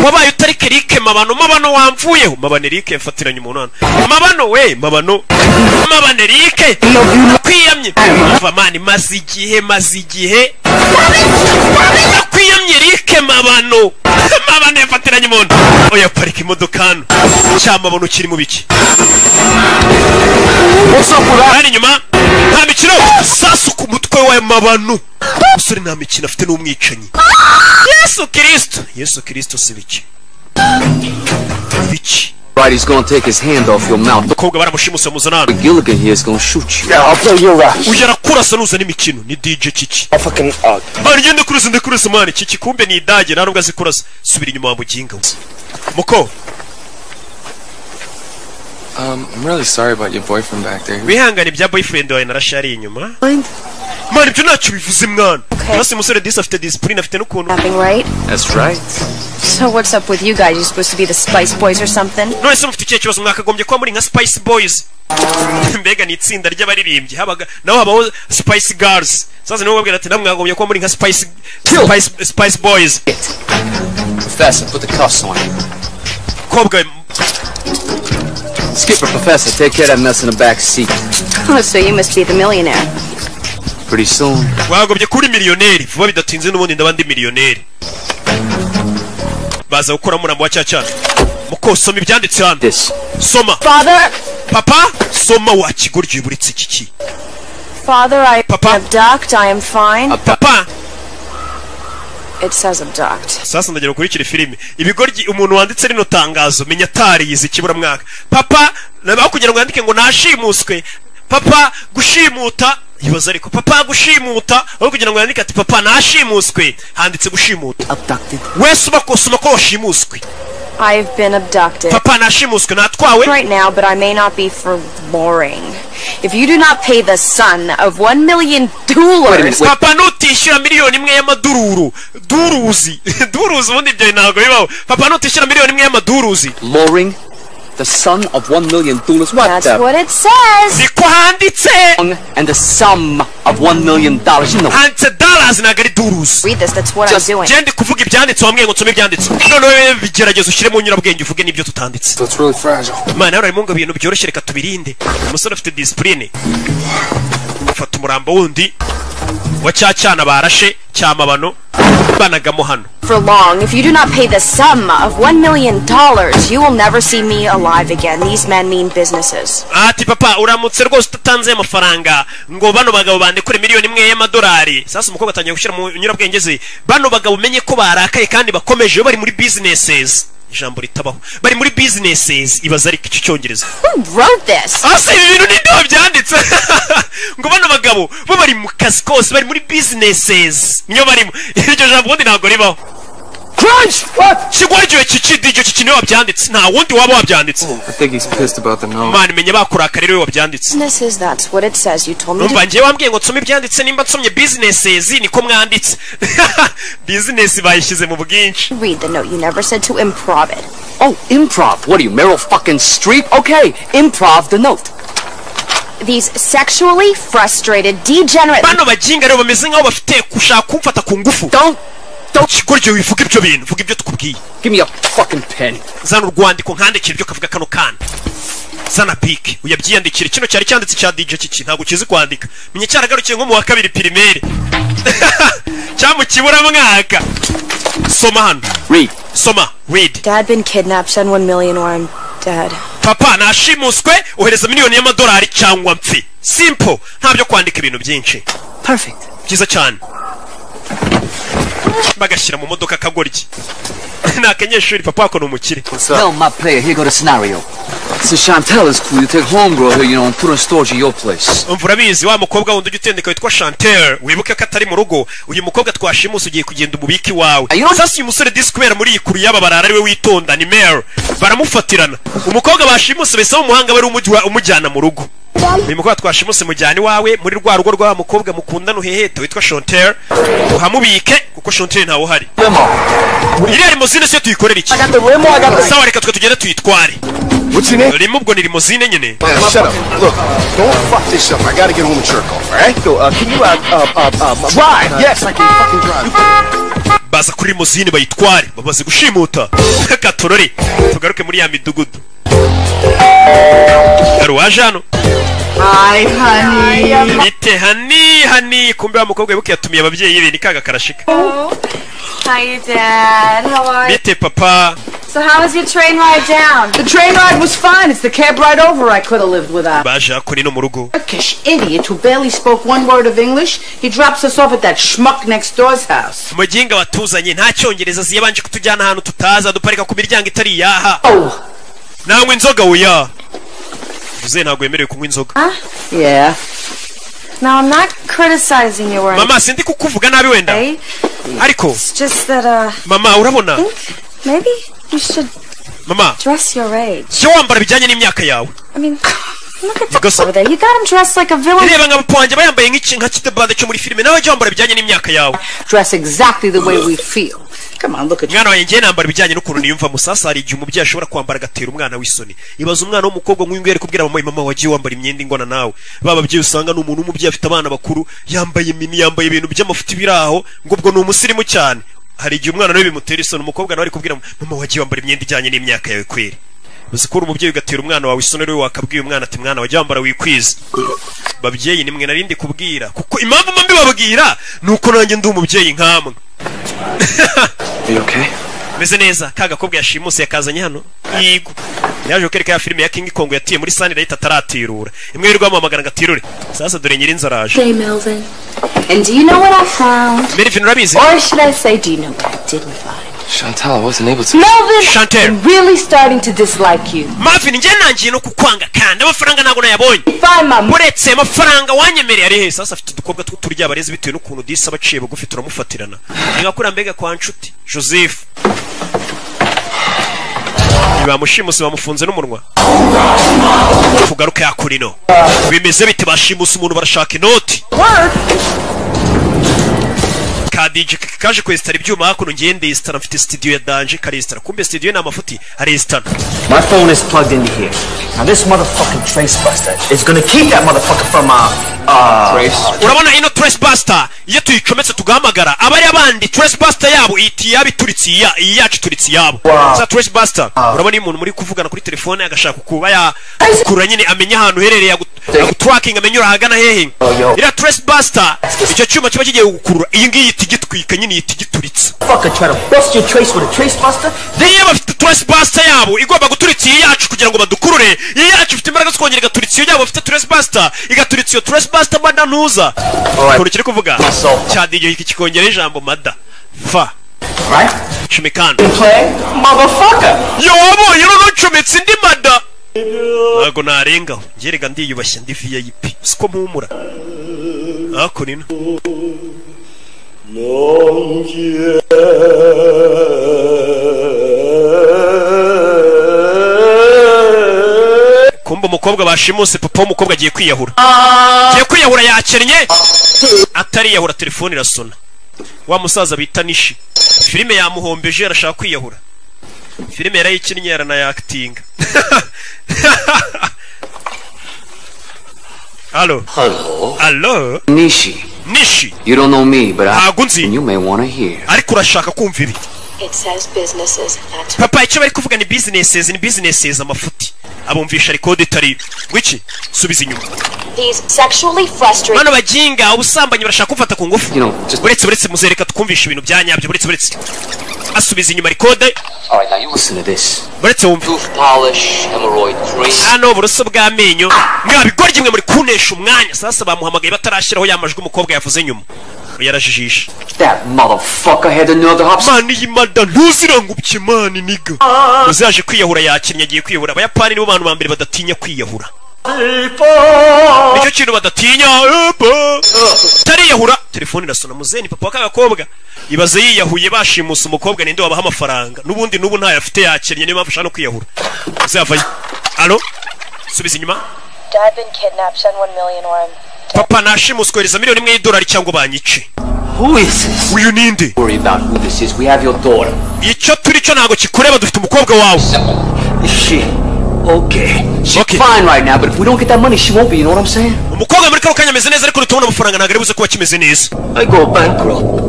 Wabaye utari Kerike mabano wamvuyeho. Mabano Erike yafatiranye umunana. Mabano Erike. Kwiyamye. Vamani mazi igihe. Kwiyamye Erike mabano yafatiranye umuntu. Oya parika imodoka hano. Cyamabano kiri mu biki. Hano inyuma nta mikino sasu ku mutwe wa mabano. Musore nta mikino afite n'umwicanyi. Yesu Kristo si biki. Right, he's gonna take his hand off your mouth. Kobwa baramushimuse muzanana. Gilligan here is gonna shoot you. Yeah, I'll play your rap. Ujara kurasa nuza n'imikino ni DJ Kiki. Fucking Ngende kurasa mani Kiki kumbe ni idage nta nubwo azikurasa. Subira inyuma wa muginga. Muko. I'm really sorry about your boyfriend back there. Wihangane bya boyfriend wawe narashari inyuma. Mani ibyo ntacyo bivuze mwana. Nase musore disi afite discipline afite n'ukuntu. Nothing, right? That's right. So what's up with you guys? You supposed to be the Spice Boys or something? No, ese mufite ikibazo mwakagombye kuba muri nka Spice Boys. Mbega ni itsinda ry'abaririmbyi habaga naho habaho Spice Girls. Sasa niho babwira ati namwe mwagombye kuba muri nka Spice Boys. Professor, put the cuffs on him. Kobwa Skipper, Professor, take care of that mess in the back seat. Oh, so you must be the millionaire. Pretty soon. Wagombye kuri miliyoneri vuba bidatinze n'ubundi ndabandi miliyoneri. Baza gukora murambo wa cyacana. Mukosoma ibyanditse hano. Soma. Father. Papa, soma wa kigoryi buritse kiki. Father, I abduct. I am fine. Papa. It says abduct. Sasa ndagera kurikira filime. Ibigoryi umuntu wanditse rino tangazo menya tariyize kibura mwaka. Papa, nabaho kugira ngo yandike ngo nashimuswe. Papa gushimuta. Yibaza ariko papa gushimuta aho kugira ngo yandike ati papa nashimuswe handitse gushimuta. Abducted. Wese bakosoma ko washimuswe. I've been abducted. Papa nashimuswe natwawe. Right now, but I may not be for boring. If you do not pay the son of $1 million. Papa nutishyura miliyoni imwe y'amadururu. Duruzi ubundi ibyo ntago bibaho. Papa nutishyura miliyoni imwe y'amaduruzi. Luring the son of $1 million. What? That's what it says. Niko handitse. And the sum of $1 million. You know. Handitse dollars nagari duruzi. Read this. That's what I'm doing. Jendi kuvuga ibyanditse wambwiye ngo nsome ibyanditse. None bigerageza ushyire mu nyurabwenge uvuge n'ibyo tutanditse. So it's really fragile. Mana yari mu ngo ibintu byoroshye reka tubirinde. Umusore afite discipline. Fata umurambo wundi wa cyacana barashe cyamabano banagamo hano. For long, if you do not pay the sum of $1 million, you will never see me alive again. These men mean businesses. Ati papa uramutse rwose utatanze amafaranga ngo bano bagabo bandekure miliyoni imwe y'amadolari. Sasa umukobwa atangiye gushyira mu nyurabwenge ze. Bano bagabo menye ko barakaye kandi bakomeje bari muri businesses. ijambo ritabaho bari muri businesses ibaza ariko icyo cyongereza Who wrote this? ase ibi bintu ninde wabyanditse ngo bano bagabo bo bari mu kazi kose bari muri businesses niyo barimo iryo jambo ubundi ntabwo ribaho Crunch! What? kigwaryo kikidijo kikiniwe wabyanditse nta wundi waba wabyanditse I think he's pissed about the note. man menye bakurakara rero wabyanditse That's what it says. You told me numva ngiye wambwiye ngo nsome ibyanditse nimba nsomye businesses niko mwanditse business bayishyize mu bwinshi read the note. You never said to improv it. Oh, improv. What are you, Meryl fucking Streep? Okay, improv the note. These sexually frustrated, degenerate... bano bajinga rero bameze nkaho bafite kushaka kumfata ku ngufu kigwaryo wivuga ibyo bintu vuga ibyo tukubwiye Give me a fucking pen. zana urwandiko nkandikira ibyo kavuga kano kana zana pike uyabyiyandikire kino cyari cyanditse cya DJ kiki ntabwo kizi kwandika menye cyaragarukiye nko mu wa kabiri primaire cyamu kibura mwaka soma hano read soma read Dad been kidnapped, send 1 million or I'm dead. papa nashimuswe ohereza miliyoni y'amadolari cyangwa mpfi simple ntabyo kwandika ibintu byinshi perfect byiza cyane bagashyira mu modoka kagoryi nakanyeshuri papa wako ni umukire Tell my player, here go the scenario. So Chantel is cool, you take homegirl here, you know, and put her in storage at your place. umvura bizi wa mukobwa wundi ugitendeka witwa Chantel wibuke ko atari mu rugo uyu mukobwa twashimusa ugiye kugenda umubiki wawe sasa uyu musore disi kubera muri iyi kuru yaba barara ari we witonda ni Mary baramufatirana umukobwa bashimuse bese umuhanga bari umujyana mu rugo uyu mukobwa twashimuse mujyani wawe muri rwa rugo rwa mukobwa mukundana uheheta witwa Chantel uhamubike kuko Chantel ntawe uhari iriya limozine se tuyikorera iki sawa reka twe tugende tuyitware What's your name? Limo ubwo ni limozine nyine Shut up. Look, don't fuck this up. I gotta get home and jerk off, alright? Yo, can you, Ride? Yes, I can fucking drive. baza kuri limozine bayitware bamaze gushimuta katorore tugaruke muri ya midugudu waje hano Hi, honey. ite hani kumbe wa mukobwa wibuke yatumiye ababyeyi be nikaga karashika Hi, Dad. How are you? bite papa So how was your train ride down? The train ride was fine. It's the cab ride over I could have lived without. baje akuri no mu rugo Turkish idiot who barely spoke one word of English. He drops us off at that schmuck next door's house. muginga watuzanye nta cyongereza ziyabanje kutujyana ahantu tutaza duparika ku miryango itari yaha nangwe inzoga uya uze ntabwo yemerewe kunywa inzoga Yeah. Now, I'm not criticizing you or mama sindi kukuvuga nabi wenda ariko It's just that, mama urabona maybe you should mama dress your age. cyo wambara bijyanye n'imyaka yawe I mean, look at that over there. You got him dressed like a villain. reba nka papa wanjye bayambaye nka kitebande cyo muri filime nawe jya wambara bijyanye n'imyaka yawe Dress exactly the way we feel. Come on, look at you. mwana wanjye nambara bijyanye n'ukuntu niyumva musasa hari igihe umubyeyi ashobora kwambara agatera umwana w'isoni ibaza umwana w'umukobwa nk'uyu nguyu ari kubwira mama wagiye wambara imyenda ingona nawe baba babyeyi usanga n'umuntu w'umubyeyi afite abana bakuru yambaye mini yambaye ibintu by'amafuti biri aho ngo ubwo ni umusirimu cyane hari igihe umwana nawe bimutera isoni umukobwa nawe ari kubwira mama wagiye wambara imyenda ijyanye n'imyaka yawe kweri uzi ko uri umubyeyi ugatera umwana wawe isoni rero wakabwiye umwana ati mwana wagiye wambara wikwiza babyeyi nimwe narindi kubwira kuko impamvu mbi babwira nuko nanjye ndi umubyeyi nkamwe Are you okay? meze neza kaga kobwa yashimuse yakazanye hano yigo yaje ukereka ya filime ya King Kong yatiye muri Sunlight ataratirura imwe yirirwa amamagara ngatirure sasa dore nyiri inzaraje Hey, Melvin. And do you know what I found? Melvin urabizi Or should I say, do you know what I didn't find? Chantal, I wasn't able to. Melvin, Chantel. I'm really starting to dislike you. Marvin njye nangiye no kukwanga kandi amafaranga ntago nayabonye Find my muretse amafaranga wanyemereye ari he sasa afite udukobwa turya abarezi bitewe n'ukuntu disa baciye bugufi turamufatirana ngakura mbega kwa nshuti Joseph bamushimuse bamufunze n'umunwa tugaruke yakurino bimeze bite bashimuse umuntu barashaka inoti kadije kaje kwestara ibyuma hakuno ngende istara mfite studio ya danje karestara kumbe studio na mafuti arestara My phone is plugged into here. Now this motherfucking trace buster is gonna keep that motherfucker from Trace. urabona ino trace buster iyo tuyicometse tugahamagara abari abandi trace buster yabo iti yabituritse iyi yacu turitse yabo za trace buster urabona umuntu muri kuvugana kuri telefone agashaka kuba ya kura nyine amenya ahantu herereye tracking amenya urahagana hehe ira trace buster icyo cyuma kiba kigiye gukurura iyi ngiyi itigitwika nyine itigituritse Fucker try to bust your trace with a trace buster? niyo bafite trace buster yabo igomba guturitsa iyi yacu kugira ngo badukurure iyi yacu ifite imbaraga zikongera igaturitsa iyo yabo bafite trace buster igaturitsa iyo trace buster mada ntuza ukuntu kiri kuvuga cya DJ iki kikongera ijambo mada fa right? Chimikano. Play, motherfucker. Yo wabo yorochometse ndi mada. Nago narenga. Ngerega ndiyubashye ndi VIP. Siko mpumura. Ako nino. Kumba umukobwa bashimuse papa w'umukobwa agiye kwiyahura. Agiye kwiyahura yakennye. Atari yahura telefone irasona. Wa musaza bita Nishi. Filime yamuhombeje arashaka kwiyahura. Filime yarayikinnye yarana acting. Hello. Hello. Hello. Nishi. Nishi. You don't know me, but you may want to hear. Ariko urashaka kumva ibi. It says businesses. That's Papa icyo bari kuvuga ni businesses amafuti. Abumvisha record itari wiki subiza inyuma. These sexually frustrated. Bano bajinga ubusambanyi barashaka kumfata ku ngufu. Buretse muzereka tukumvisha ibintu byanyabyo buretse. Asubiza inyuma record. All right, now you listen to this. Buretse wumva. Tooth polish, hemorrhoid cream. Hano buroso bw'amenyo. Mwabigorye mwe muri kunesha umwanya. Sasa bamuhamagaye batarashyiraho yamajwi umukobwa yavuze nyuma. Yarajijisha. That motherfucker had the nerve to hop. Mani yimada ntuzirangubye mani niga. Uzaje kwiyahura yakinnye agiye kwiyahura. Abayapani nibo bantu bambere badatinya kwiyahura. Nicyo kintu badatinya. Tariyahura. Telefone irasona muzeni papa w'akagakobwa. Ibaze yiyahuye bashimusa umukobwa ninde wabaha amafaranga. Nubundi nubu ntayo afite yakinnye niyo mpamvu ashaka no kwiyahura. Uzavayo. Allo? Subiza inyuma. Dad been kidnapped, send 1 million or Papa nashimuswe kohereza miliyoni imwe y'idolari cyangwa banyice. Who is this? Uyu ninde? Worry about who this is. We have your daughter. Icyo turi cyo ntago kikureba dufite umukobwa wawe. She. Okay. She's fine right now, but if we don't get that money, she won't be. You know what I'm saying? Umukobwa muri kano kanya ameze neza ariko rutabona amafaranga ntago aribuze kuba kimeze neza. I go bankrupt.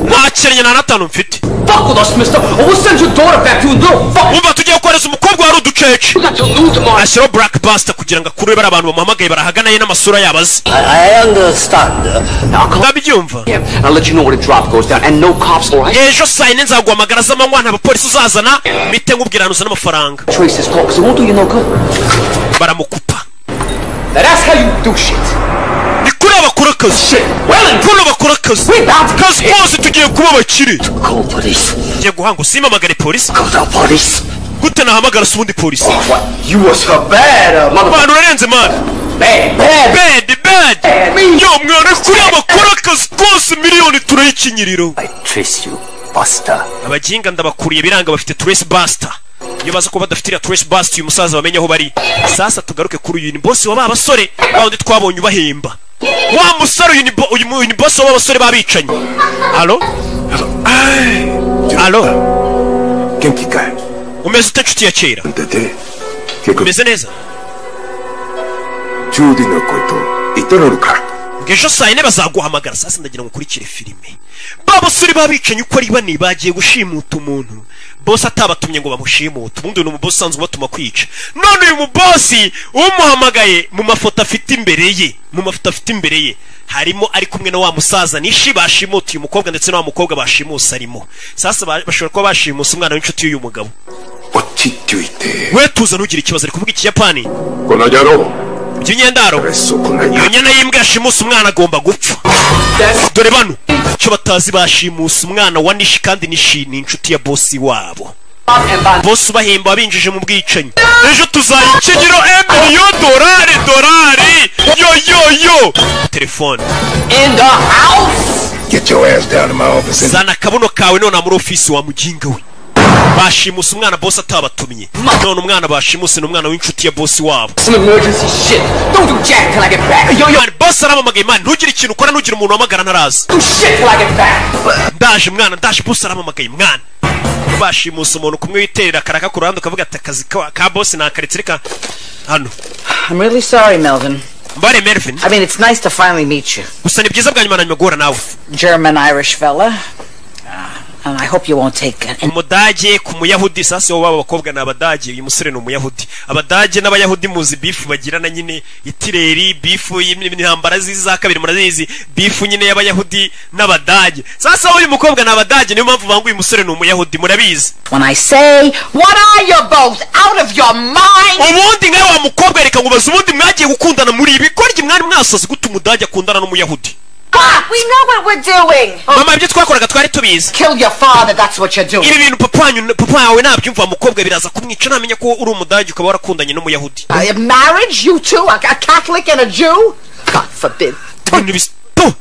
Mwakeranye na natanu mfite. Fuck with us, mister. Or we'll send your daughter back to a little fuck. Umva tugiye kohereza umukobwa wari uducece. Ashyiraho Blackbuster kugira ngo akure bari abantu bamuhamagaye barahaganaye n'amasura yabaze. I understand. Ndabyumva. I'll let you know where the drop goes down and no cops, all right? Ejo saa yine nzaguhamagara z'amanywa nta bapolisi uzazana mite nkubwira ntuza n'amafaranga. Trace this call because it won't do you no good. Baramukupa. Now that's how you do shit. Nikuri abakora akazi. Kuno bakora akazi. Kazi kose tugiye kuba bakire. Call police. Ngiye guhanga usimamagare polisi. Call the police. Gute nahamagara subundi polisi. You was so bad, motherfucker. Urarenze man. Bad. Yo mwana kuri abakora akazi kose miliyoni turayikinyiriro. I trace you, Buster. Abajinga ndabakuriye biranga bafite Trace Buster. Iyo baza ko badafitira Trace Buster uyu musaza bamenye aho bari. Sasa tugaruke kuri uyu ni boss wa babasore. Bawundi twabonye ubahemba. Wa musore uyu ni boss wa babasore babicanye. Allo? Allo? Genki kai. Umeze utacuti ya kera. Umeze neza. Judy no koto itororuka. Ngejo saa yine bazaguhamagara sasa ndagira ngo ukurikire filime. Babasore babicanye uko ari bane bagiye gushimuta umuntu. Boss atabatumye ngo bamushimute. Ubundi ni umuboss sanzwe batuma kwica. None uyu mubosi umuhamagaye mu mafoto afite imbere ye. Harimo ari kumwe na wa musaza Nishi bashimuta uyu mukobwa ndetse na wa mukobwa bashimusa arimo. Sasa bashobora kuba bashimusa umwana w'inshuti y'uyu mugabo. We tuza nugira ikibazo ari kuvuga ikiyapani. Konajaro. By'inyendaro. Iyo nyana y'imbwa yashimusa umwana agomba gupfa. Dore bano cyo batazi bashimusa umwana wa Nishi kandi Nishi ni inshuti ya boss wabo. Boss bahemba abinjije mu bwicanyi. Ejo tuzayikinyiro $1,000,000. Yo. Telefone. In the house. Get your ass down to my office. Zana kabuno kawe none muri office wa mujinga we. Bashimusa umwana boss atabatumye. None umwana bashimuse n'umwana w'inshuti ya boss wabo. Some emergency shit. Don't do jack till I get back. Yo boss aramamagaye man ntugire ikintu ukora ntugire umuntu wamagara ntaraza. Do shit till I get back. Ndaje boss aramamagaye mwana. Bashimusa umuntu kumwe witerera karaka ku ruhande ukavuga ati akazi ka boss nakaretse reka hano. I'm really sorry, Melvin. Mbare Melvin. I mean, it's nice to finally meet you. Gusa ni byiza bwa nyuma na nyogora nawe. German Irish fella. And I hope you won't take it. Umudage ku muyahudi sasa wo baba bakobwa na abadage uyu musore no muyahudi. Abadage n'abayahudi muzi beef bagirana nyine itireri beef y'intambara ziza kabiri murazizi beef nyine y'abayahudi n'abadage. Sasa uyu mukobwa na abadage niyo mpamvu banga uyu musore no umuyahudi murabizi. When I say, what are you both out of your mind? Ubundi ngaye wa mukobwa reka ngubaza ubundi mwagiye gukundana muri ibi korye mwari mwasoze gute umudage akundana n'umuyahudi. Stop! We know what we're doing. mama ibyo twakoraga twari tubizi. Kill your father, that's what you're doing. Ibi bintu papa wawe nabyumva mukobwa biraza kumwica namenya ko uri umudage ukaba warakundanye n'umuyahudi. Marriage, you two, a Catholic and a Jew? God forbid.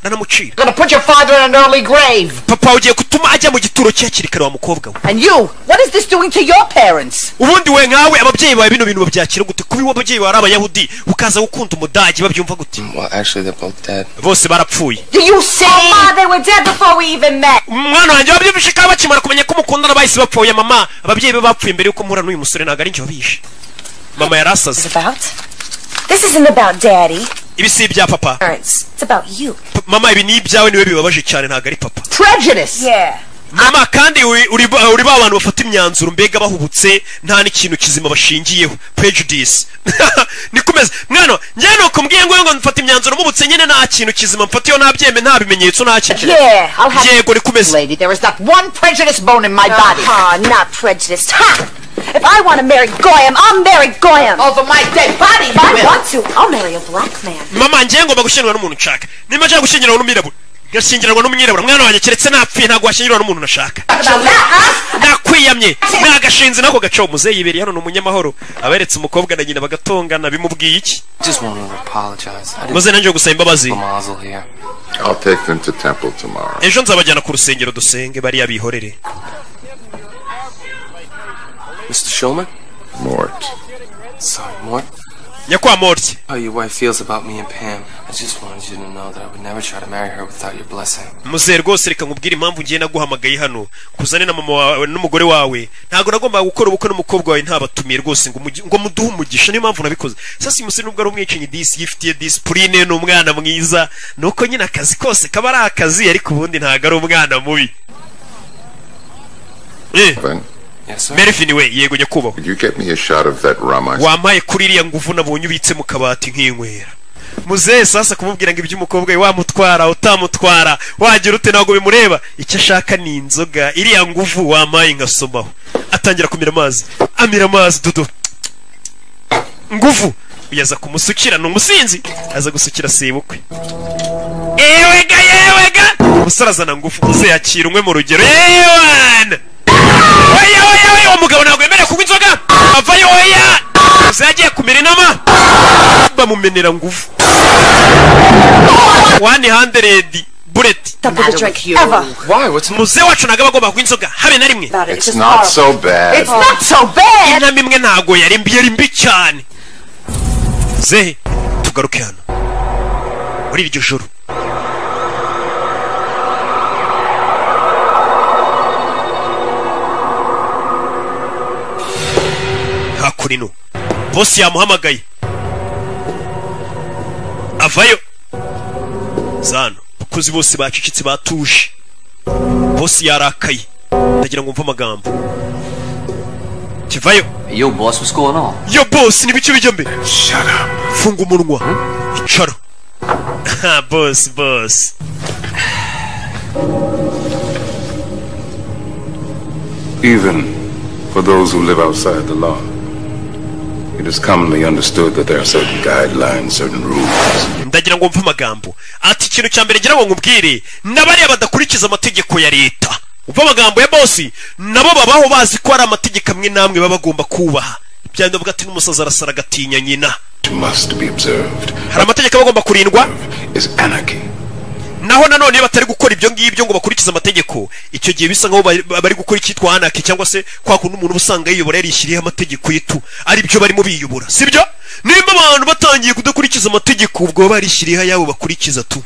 Nanamucira. Gonna put your father in an early grave. Papa ugiye kutuma ajya mu gituro cyakiri kare wa mukobwa we. And you, what is this doing to your parents? Ubundi we nkawe ababyeyi bawe bino bintu babyakira gute kubi wababyeyi bawe ari abayahudi ukaza gukunda umudage babyumva gute? Well, actually they're both dead. Bose barapfuye. Do you say? Oh, Ma, they were dead before we even met. Mwana wanjye wabyumvishe ka bakimara kumenya ko mukundana bahise bapfuye mama ababyeyi be bapfuye mbere yuko muhura n'uyu musore ntago ari njye wabishe. Mama yarasaze. This isn't about Daddy. Ibi si ibya papa. It's about you. Mama ibi ni ibyawe niwe bibabaje cyane ntago ari papa. Prejudice. Yeah. Mama kandi uri ba bantu bafata imyanzuro mbega bahubutse nta n'ikintu kizima bashingiyeho. Prejudice. Nikomeza mwana njye no kumbwiye ngo mfata imyanzuro mubutse nyene nta kintu kizima mfatiyo nabyeme nta bimenyetso nta kintu. Yeah, I'll have yego nikomeza. Lady, there is not one prejudice bone in my body. Not prejudiced. Ha! If I want to marry Goyam, I'll marry Goyam. Over my dead body, if I want to, I'll marry a black man. Mama njye ngomba gushyingirwa n'umuntu nshaka. Nimba nshaka gushyingirwa n'umwirabura. Gashyingirwa n'umwirabura mwana wanjye keretse napfuye ntago washyingirwa n'umuntu nashaka. Nakwiyamye nagashinze nako gaco muzeyi yiberi hano n'umunyamahoro aberetse umukobwa na nyina bagatongana bimubwiye iki? Just want to apologize. Muze nanje gusaba imbabazi. I'll take them to temple tomorrow. Ejo nzabajyana ku rusengero dusenge bari abihorere. Mr. Shulman? Mort. Sorry, Mort. Nyakwa Mort. How your wife feels about me and Pam. I just wanted you to know that I would never try to marry her without your blessing. Muze rwose reka nkubwire impamvu ngiye naguhamagaye hano kuzane na mama wawe n'umugore wawe ntago nagomba gukora ubukwe n'umukobwa wawe ntabatumiye rwose ngo muduhe umugisha niyo mpamvu nabikoze. Sasa uyu musore nubwo ari umwicanyi disi yifitiye discipline n'umwana mwiza nuko nyine akazi kose kaba ari akazi ariko ubundi ntago ari umwana mubi. Yes, sir. Mervin we yego nyakubaho. Could you get me a shot of that rum? Wampaye kuri iriya nguvu nabonye ubitse mu kabati nk'inkwera. Muze sasa kumubwira ngo iby'umukobwa we wamutwara utamutwara wagira ute ntago bimureba icyo ashaka ni inzoga iriya nguvu wampaye ngasomaho atangira kumira amazi amira amazi dudu nguvu uyaza kumusukira n'umusinzi aza gusukira sebukwe ewega umusaraza na nguvu uze yakira umwe mu rugero yewana oya umugabo ntago yemereye kunywa inzoga avayo oya uzagiye kumira inama bamumenera nguvu 100 bullet. Why? What's muze wacu ntago bagomba kunywa inzoga habe na rimwe. It's not so bad. It's not so bad. Inama imwe ntago yari mbi cyane. Zehe tugaruke hano muri iryo joro. Hakurino bosi yamuhamagaye avayo zano bakozi bose bacicitse batuje bosi yarakaye ndagira ngo mve amagambo kivayo. Yo boss, what's going on? Yo boss nibice bijya mbere. Shut up. Funga umunwa icara. boss Even for those who live outside the law, it is commonly understood that there are certain guidelines, certain rules. Ndagira ngo mve amagambo ati ikintu cya mbere ngira ngo ngubwire n'abari badakurikiza amategeko ya leta. Umva amagambo ya bosi nabo babaho bazi ko ari amategeko amwe namwe baba bagomba kubaha. Byanda vuga ati n'umusaza arasara gatinya nyina. Must be observed. Hari amategeko bagomba kurindwa is anarchy. Naho nanone batari gukora ibyo ngibyo ngo bakurikiza amategeko icyo gihe bisa nkaho bari gukora icyitwa anarchy cyangwa se kwa kuntu umuntu usanga yiyobora yarishyiriye amategeko yitu ari byo barimo biyobora sibyo. Nimba abantu batangiye kudakurikiza amategeko ubwo barishyiriye ayabo bakurikiza tu.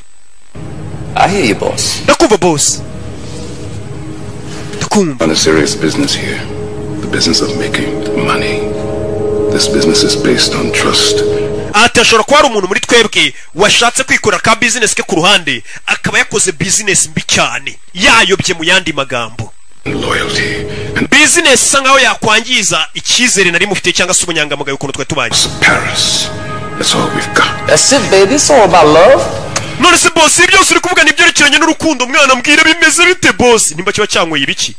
I hear you boss. Ndakumva boss. On a serious business here, the business of making money. This business is based on trust. Atashobora kuba ari umuntu muri twebwe washatse kwikorera ka business ke ku ruhande akaba yakoze business mbi cyane yayobye mu yandi magambo. Loyalty. Business sangaho yakwangiza icyizere nari mufite cyangwa se ubunyangamugayo ukuntu twe tubanye. Paris. That's all we've got. That's it, baby. It's all about love. None se boss ibyo uri kuvuga nibyo rekeranye n'urukundo mwana mbwira bimeze bite boss nimba kiba cyangwe ibiki.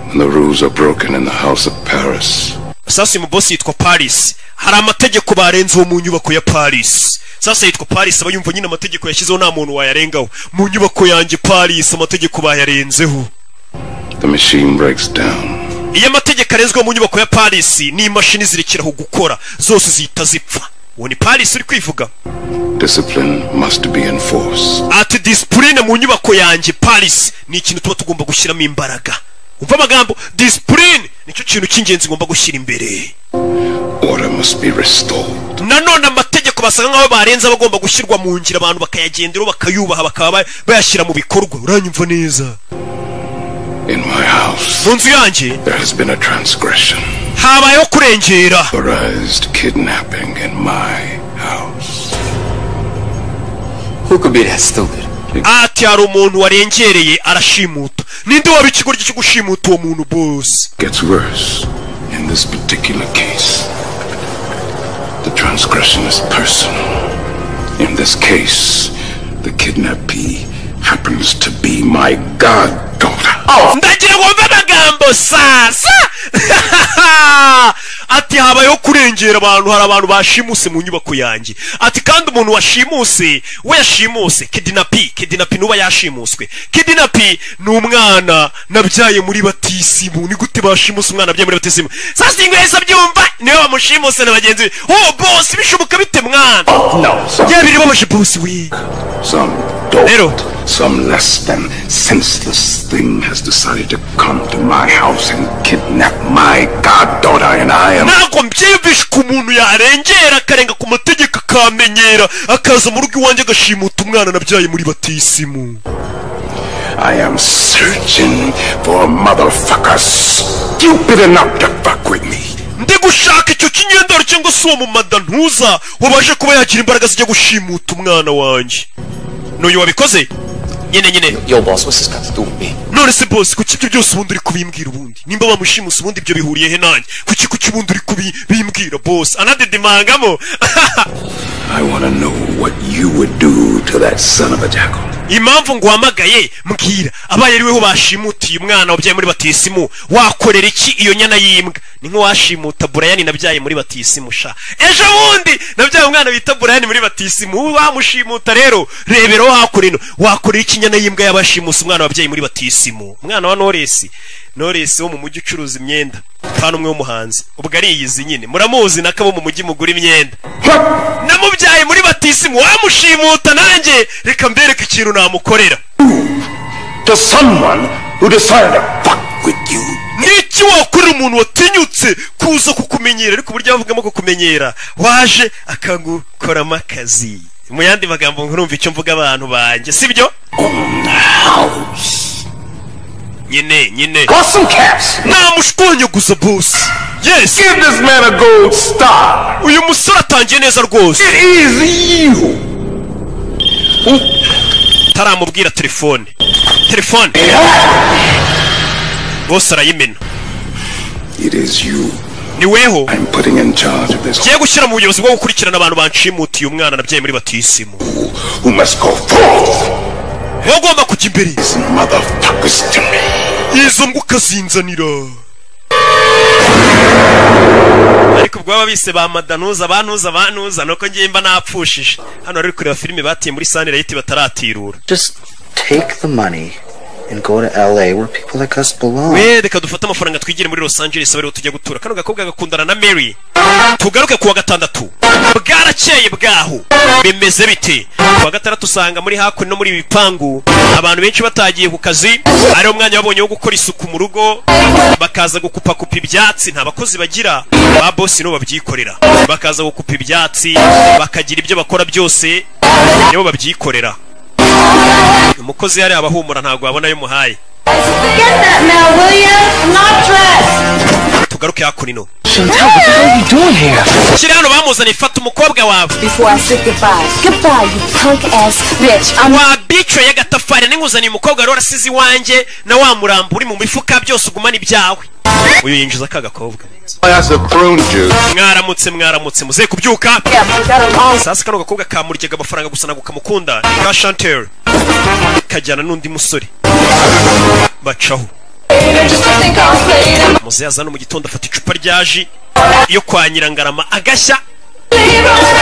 When the rules are broken in the house of Paris. sasa uyu boss yitwa Paris. Hari amategeko barenzeho mu nyubako ya Paris. Sasa yitwa Paris aba yumva nyine amategeko yashyizeho nta muntu wayarengaho. Mu nyubako yanjye Paris amategeko bayarenzeho. The machine breaks down. Iyo amategeko arenzweho mu nyubako ya Paris ni imashini zirekeraho gukora zose zihita zipfa. Uwo ni Paris uri kwivuga. Discipline must be enforced. Ati discipline mu nyubako yanjye Paris ni ikintu tuba tugomba gushyiramo imbaraga. Umva amagambo, discipline nicyo kintu cy'ingenzi ngomba gushyira imbere. Order must be restored. Nanone amategeko basanga nkaho barenza bagomba gushyirwa mu ngira abantu bakayagendera bakayubaha bakaba bayashyira mu bikorwa. Uranyumva neza? In my house, mu nzu yanjye there has been a transgression. Habayeho kurengera. Authorized kidnapping in my house. Who could be that stupid? Ati hari umuntu warengereye arashimuta. Ninde waba ikigoryi cyo gushimuta uwo muntu boss? Gets worse. In this particular case, the transgression is personal. In this case, the kidnappee happens to be my goddaughter. Oh, ndagira ngo mve amagambo sasa. Ati habayeho kurengera abantu, hari abantu bashimuse mu nyubako yanjye. Ati kandi umuntu washimuse we yashimuse kidnappee nuba yashimuswe. Kidnappee ni umwana nabyaye muri batisimu. Ni gute bashimuse umwana nabyaye muri batisimu? Sasa ingweza byumva niwe bamushimuse na bagenzi. Oh boss bishoboka bite mwana? No. Yabiri babaje boss we. Some less than senseless thing has decided to come to my house and kidnap my goddaughter, and I am... Nako mbyiyumvisha ku muntu yarengera akarenga ku mategeko akamenyera akaza mu rugo iwanjye agashimuta umwana nabyaye muri batisimu. I am searching for motherfuckers stupid enough to fuck with me. Ndi gushaka icyo kinyendaro cyangwa se uwo mu madantuza wabaje kuba yagira imbaraga zijya gushimuta umwana wanjye. N'uyu wabikoze? Nyine. Yo boss, what's this got to do with me? None se boss, kuki ibyo byose ubundi uri kubimbwira ubundi? Nimba bamushimusa ubundi ibyo bihuriye he nanjye? Kuki ubundi uri kubimbwira boss? Anadedimangamo. I want to know what you would do to that son of a jackal. Impamvu nguhamagaye mbwira abaye ariweho bashimutiye umwana wabyaye muri batisimu wakorera iki iyo nyana y'imbwa? Ni nko washimuta Brian nabyaye muri batisimu sha. Ejo bundi nabyaye umwana bita Brian muri batisimu wamushimuta rero rebero wakoreno wakorera iki nyana y'imbwa yabashimusa umwana wabyaye muri batisimu? Umwana wa Knowless wo mu mujyi ucuruza imyenda kandi umwe w'umuhanzi ubwo ari iyizi nyine muramuzi nakabo mu mujyi mugura imyenda. Namubyaye muri batisimu wamushimuta nanjye reka mbereke ikintu namukorera. To someone who decided to fuck with you. Niki wakorera umuntu watinyutse kuza kukumenyera ariko burya bavugamo kukumenyera waje akagukoramo akazi. Mu yandi magambo nkurumva icyo mvuga abantu banjye sibyo? Nyine. Got some caps. Namushkonye gusa boss. Yes. Give this man a gold star. Uyu musore atangiye neza rwose. It is you. Taramubwira telefone. Boss arayimena. It is you. Ni weho. I'm putting in charge of this. Kiye gushyira mu buyobozi bwo gukurikirana abantu banshimutiye umwana nabyaye muri batisimu. Who must go forth? Wagomba kujya imbere. These motherfuckers to me. Izo mbuka zinzanira. Ariko ubwo baba bise ba madanuza banuza nuko ngiye mba napfushije. Hano ari kureba filime batiye muri Sunlight bataratirura. Just take the money and go to LA where people like us belong. We reka dufata amafaranga twigire muri Los Angeles abari tujya gutura. Kano gakobwa gakundana na Mary. Tugaruke kuwa gatandatu. Bwarakeye bwaho. Bemeze bite? Kuwa gatandatu usanga muri hakuno no muri bipangu abantu benshi batagiye ku kazi. Ari umwanya wabonye wo gukora isuku mu rugo. Bakaza gukupa ibyatsi nta bakozi bagira. Ba boss no babyikorera. Bakaza gukupa ibyatsi bakagira ibyo bakora byose nibo babyikorera. Umukozi yari abahumura ntago abona yo muhaye. Get that now, will you? I'm not dressed. Tugaruke hakurino. Chantal, what the hell are you doing here? Kiri hano bamuzana ifata umukobwa wawe. Before I say goodbye. Goodbye, you punk ass bitch. Wa bicho ya gatafari ninguzaniye umukobwa rero asizi wanje na wa murambo uri mu mifuka byose ugumana ibyawe. Uyu yinjiza kagakobwa. Mwaramutse muze kubyuka. Sasa kano gakobwa kamuryaga amafaranga gusa nagukamukunda. Ka Chantel. Kajyana n'undi musore. Bacaho. Muze yazana mu gitondo afata icupa ryaji yo kwa Nyirangarama agashya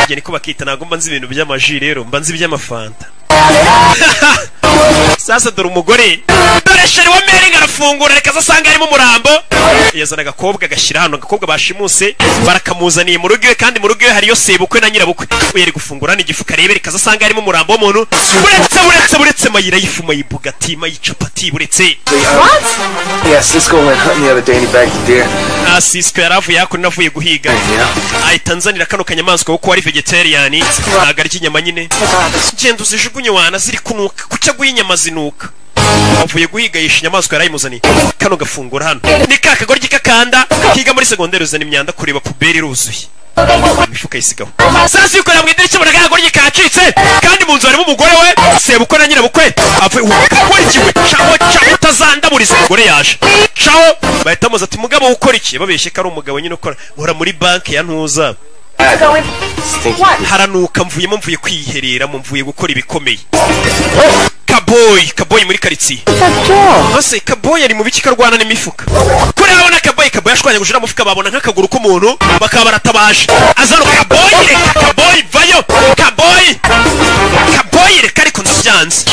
nge niko bakita ntabwo mba nzi ibintu by'amaji rero mba nzi iby'amafanta sasa dore umugore dore sheri wa Meringa arafungura reka asanga harimo umurambo yazana agakobwa gashyira hano agakobwa bashimuse barakamuzaniye mu rugo iwe kandi mu rugo iwe hariyo sebukwe na nyirabukwe yari gufungura n'igifuka rebe reka asanga harimo umurambo w'umuntu buretse mayira yifuma yibugati mayicapati buretse What? Yeah, Cisco went hunting the other day and he bagged a deer. Cisco yaravuye hakuno navuye guhiga ahita nzanira kano kanyamaswa kuko ari vegetarian ntago ari inyama nyine genda uzijugunye wana ziri kunuka kucya guyinyama zinuka avuye guhiga yisha inyamaswa yarayimuzaniye kano gafungura hano ni kakagoryi kakanda kiga muri segonderi uzana imyanda kureba puberi ruzuye imifuka yisigaho sasa yikora mu idirishya bona kakagoryi kacitse kandi mu nzu harimo umugore we sebukwe na nyirabukwe avuye ukora ikiwe caho utazandaburiza umugore yaje caho bahita muza ati mugabo ukora iki babeshye ko ari umugabo nyine ukora uhora muri banki ya ntuza haranuka mvuye kwiherera mvuye gukora ibikomeye Kaboy muri karitsiye ase Kaboy ari mu biki karwana n'imifuka kuri abona Kaboy ashwanye gushira mufuka babona nk'akaguru k'umuntu bakaba baratabaje azano Kaboy vayo Kaboy reka ariko ndabyanze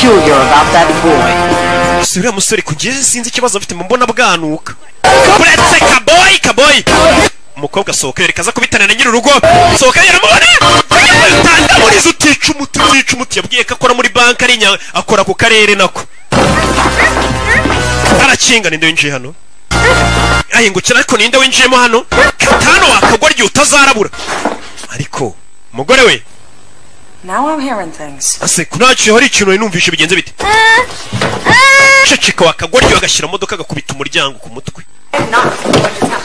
sura musore kugeze sinzi ikibazo afite mu mbona bwanuka buretse Kaboy umukobwa sohoka reka aza kubitana na nyiri-urugo sohoka yaramubona tandaburiza utica umuti yabwiye ko akora muri banki ari akora ku karere nako arakinga ninde winjiye hano ahingukira ariko ninde winjiyemo hano katano wakagoryi utazarabura ariko umugore we Now I'm hearing things. ase kunaciye hari ikintu numvishe bigenze bite ceceka wakagoryi bagashyira modoka agakubita umuryango ku mutwe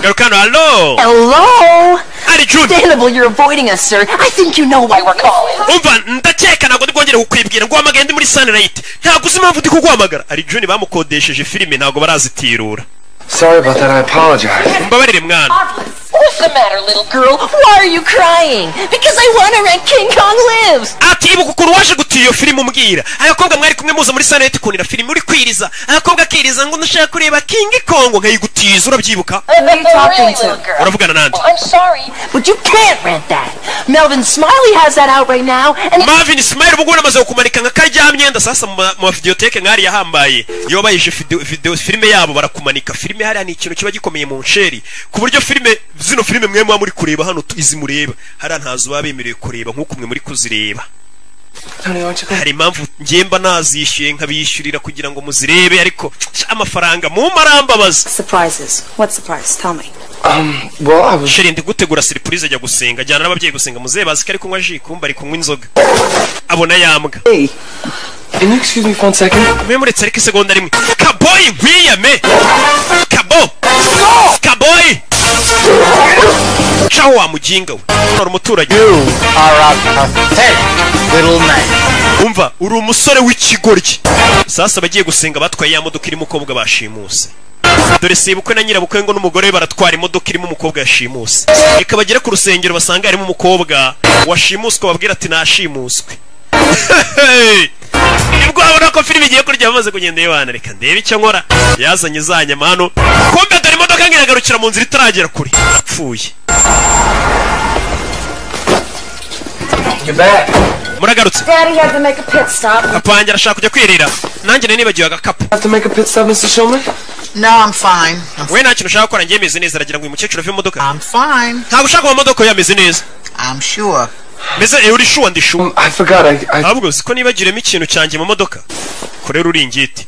Garukano, hello! Hello! Arjun! Understandable you're avoiding us, sir. I think you know why we're calling. Umva, ndakeka ntabwo ndikongera kukwibwira ngo wamagende muri Sunlight. Ntabwo uzi impamvu ndi kuguhamagara. Arjun bamukodesheje filime ntabwo barazitirura. Sorry about that, I apologize. Mbabarire mwana. What's the matter, little girl? Why are you crying? Because I want to rent King Kong Lives. Ati ibuka ukuntu waje gutiye iyo filime umbwira. Abakobwa mwari kumwe muza muri Sunlight kunira filime uri kwiriza. Abakobwa akiriza ngo ndashaka kureba King Kong nkayigutiza urabyibuka. Uravugana nande? I'm sorry, but you can't rent that. Melvin Smiley has that out right now. And Marvin Smiley ubwo namaze kumanika nka karyamyenda sasa mu videoteke ngari yahambaye. Iyo bayije video filime yabo barakumanika. Filime hari ikintu kiba gikomeye mu nsheri. Ku buryo filime zino filime mwe muri kureba hano izi mureba hari ntazo babemereye kureba nkuko mwe muri kuzireba hari impamvu ngemba nazishyuye nkabishyurira kugira ngo muzirebe ariko amafaranga mu marambabaza Surprises. What surprise? Tell me. Well, I was... Sheri ndi gutegura surprise ajya gusenga jyana n'ababyeyi gusenga muzebazi ko ari kunywa ji kumba ari kunywa inzoga abona yambwa Hey, can you excuse me for 1 second? mwe muretse ariko isegonda rimwe Kaboy nkwiyame Kaboy Ciao wa mujinga we nora umuturage You are a pathetic little man. umva uri umusore w'ikigoryi sasa bagiye gusenga batwaye ya modoka irimo umukobwa bashimuse dore sebukwe na nyirabukwe ngo n'umugore baratwara imodoka irimo umukobwa yashimuse reka bagere ku rusengero basanga harimo umukobwa washimuswe babwira ati nashimuswe nibwo babona ko filime igiye kurya bamaze kugenda yibana reka ndebe icyo nkora yazanye za nyama hano kumbe dore imodoka ngiragarukira mu nzira itaragera kure apfuye muragarutse Daddy had to make a pit stop. apange arashaka kujya kwirira nanjye nari nibagiwe agakapu Have to make a pit stop, Mr. Shulman? No, I'm fine. we nta kintu ushaka gukora njye meze neza aragira ngo uyu mukecuru ave mu modoka I'm fine. ntabwo ushaka mu modoka yameze neza I'm sure. meze uri shuwa ndi shuwa I forgot, ahubwo siko nibagiremo ikintu cyanjye mu modoka korera uringiti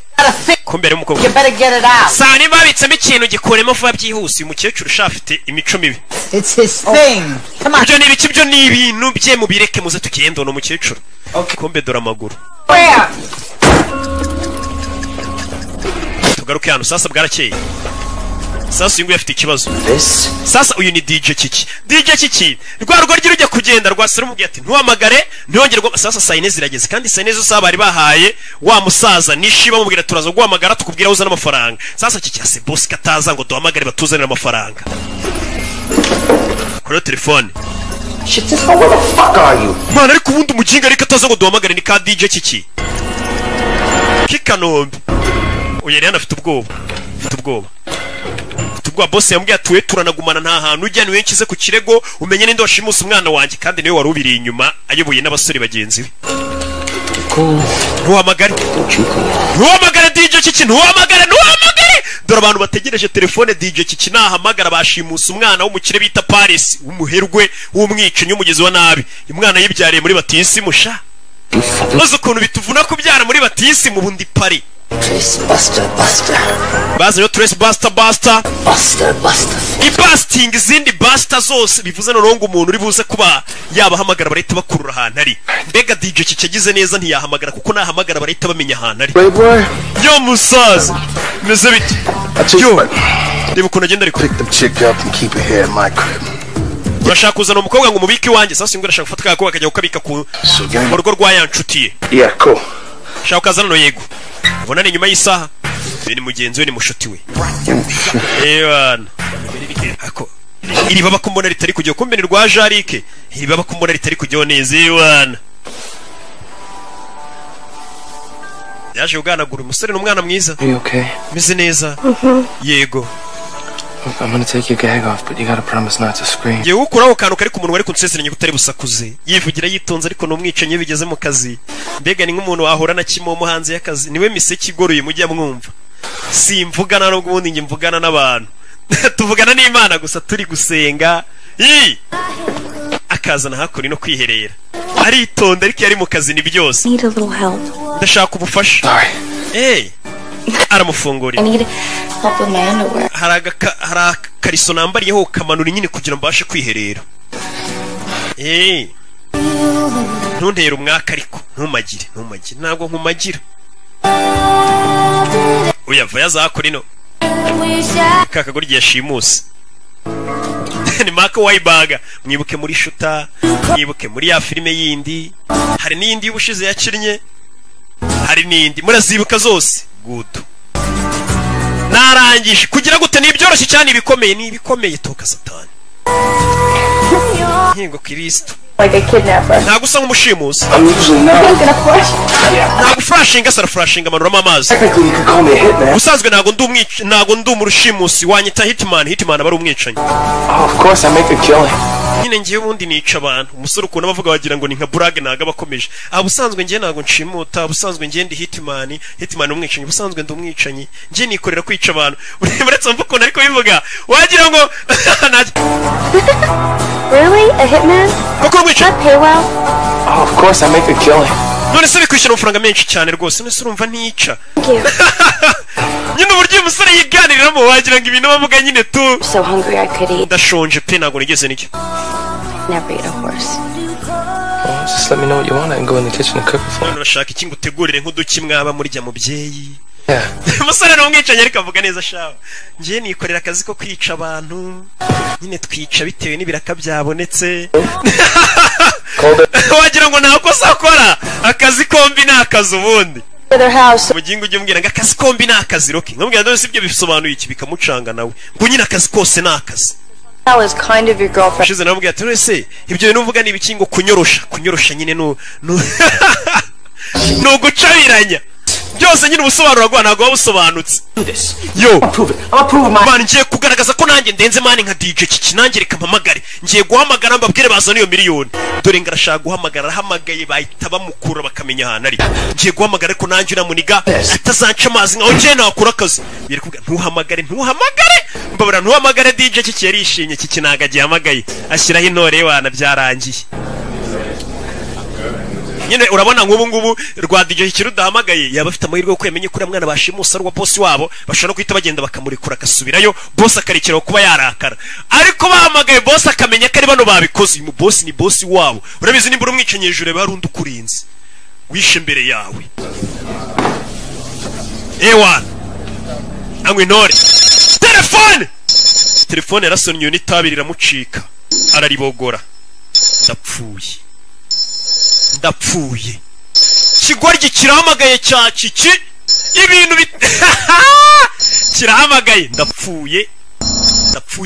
ko mbere y'umukobwa You better get it out. saa niba babitsemo ikintu gikuremo vuba byihuse uyu mukecuru ushafite imico mibi It's his thing. Come on. ibyo ni ibiki byo ni ibintu bye mubireke muze tugende uno mukecuru kombe dore amaguru tugaruke hano sasa bwarakeye sasa uyu nguyu afite ikibazo sasa uyu ni DJ Kiki rwa rugo rujya kugenda rwasira umubwiye ati ntuhamagare ntiyongerwa sasa saa yine zirageze kandi saa yine zose bari bahaye wa musaza nishiba mubwira turaza guhamagara tukubwira uzana amafaranga sasa Kiki ase boss kataza ngo duhamagare batuzanira amafaranga kuri telefone Where the fuck are you? Mana ariko ubundi umuginga ariko ataza ngo duhamagare ni ka DJ Kikanombe uyu yari afite ubwoba tubwa boss yambwiye atuye turanagumana nta hantu ujya niwe nkize ku kirego umenye ninde washimusa umwana wanjye kandi niwe wari ubiri inyuma ayoboye n'abasore bagenzi be ntuhamagare DJ Kiki ntuhamagare dore abantu bategereje telefone DJ Kiki nahamagara bashimusa umwana w'umukire bita Paris w'umuherwe w'umwicanyi w'umugezi wa nabi umwana yibyariye muri batisi musha uzi ukuntu bituvuna kubyara muri batisi mu bundi pari baza yo Trace Buster ibasting izindi Buster zose bivuze norongo umuntu uri buze kuba yabahamagara barahita bakurura ahantu ari mbega DJ Kiki yagize neza ntiyahamagara kuko nahamagara barahita bamenya ahantu ari yo musaza meze bite yo reba ukuntu agenda ariko urashaka kuzana umukobwa ngo umubike iwanjye sasa ngo urashaka gufata kakobwa akajya gukabika ku rugo rwa yanshutiye shaka ukazana no yego ubona ni nyuma y'isaha ni mugenzi we ni mushuti we ebana ako iri baba kumbona ritari kujya kumbe ni rwa Jarike iri baba kumbona ritari kujya neza ebana yaje uganagura umusore n'umwana mwiza meze neza yego I'm gonna take your gag off, but you gotta promise not to scream. Yewe ukuraho kantu kari ku munwa ariko nseseranye kutari busakuze. Yivugira yitonze ariko no mwicenye bigeze mu kazi. Mbega ni nk'umuntu wahora na kimomo hanze y'akazi. Niwe miseki igoroye mujya mwumva. Simvugana no gubundi nge mvugana n'abantu. Tuvugana n'Imana gusa turi gusenga. Akazana hakuri no kwiherera. Aritonda ariko yari mu kazi ni byose. Ndashaka ubufasha. Aramufungurira. Hari akariso nambariyeho kamanura nyine kugira mbashe kwiherera. Ntuntera umwaka ariko ntumagire ntabwo nkumagira. Uyava yazakora ino kakagoryi yashimuse ni Mark Wahlberg mwibuke muri Shuta mwibuke muri ya filime yindi hari n'indi y'ubushize yakinnye hari n'indi murazibuka zose good narangije kugira gute nibyoroshye cyane ibikomeye toka satani nkingo Kristo like a kidnapper. Ntago usa nk'umushimusi. I'm usually not. He's gonna flash. Ntago flashinga sara flashinga manuramo amazi. Technically you could call me a hitman. Usanzwe ntago ndi umurushimusi wanyita hitman aba ari umwicanyi. Oh, of course I make a killing. Nyine ngiye ubundi nica abantu. Umusore ukuntu bavuga bagira ngo ni nka burage naga bakomeje. Ubusanzwe ngiye ntago nshimuta, ubusanzwe ngiye ndi hitman umwicanyi, ubusanzwe ndi umwicanyi. Ngiye nikorera kwica abantu. Uretse mvuko ariko bivuga wagira ngo Really? A hitman? Does that pay well? Oh, of course I make a killing. None se bikwishyura amafaranga menshi cyane rwose none se urumva ntica. Nyine uburyo umusore yiganiriramo wagira ngo ibintu bavuga nyine tu. So hungry I could eat. Ndashonje pe ntago nigeze nicyo. Never eat a horse. Well, just let me know what you want. I can go in the kitchen and cook it for you. Urashaka iki ngutegurire nk'uduki mwaba murya mubyeyi. Umusore n'umwicanyi ariko avuga neza shawe. Ngiye nikorera akazi ko kwica abantu. Nyine twica bitewe n'ibiraka byabonetse. Wagira ngo nta kosa akora. Akazi kombi ni akazi ubundi. Mugingo ujye mbwira ngo akazi kombi ni akazi roki. Nkubwira ndose ibyo bisobanuye iki bikamucanga nawe. Ngo nyine akazi kose ni akazi. That was kind of your girlfriend. Shize namubwira ati ese ibyo bintu uvuga ni ibikingo kunyorosha nyine no gucabiranya. Byose nyine ubusobanuro bwa ntago wabusobanutse. Yo man ngiye kugaragaza ko nanjye ndenze mani nka DJ Kiki nanjye reka mpamagare ngiye guhamagara mbabwire bazana iyo miliyoni dore ngarashaka guhamagara hamagaye bahita bamukura bakamenya ahantu ari ngiye guhamagara ko nanjye uramuniga atazanca amazi nkaho ngiye nakora akazi biri kuvuga ntuhamagare mbabura ntuhamagare DJ Kiki yarishimye Kiki nagagiye hamagaye ashyiraho intore wana byarangiye. Nyine urabona ngubu rwa DJ Kiki rudahamagaye yaba afite amahirwe yo kwemenya kuri mwana bashimusa rwa boss wabo bashobora kwita bagenda bakamurikura akasubirayo boss akarikira kuba yarakara ariko bahamagaye boss akamenya ko ari bano babikoze uyu boss ni boss wabo urabizi nimbura umwicenyejure barundu kurinze wishe mbere yawe ewa angwe nore telefone yarasonnye n'itabi riramucika araribogora ndapfuye kigoryi kirahamagaye cya Kiki ibintu kirahamagaye ndapfuye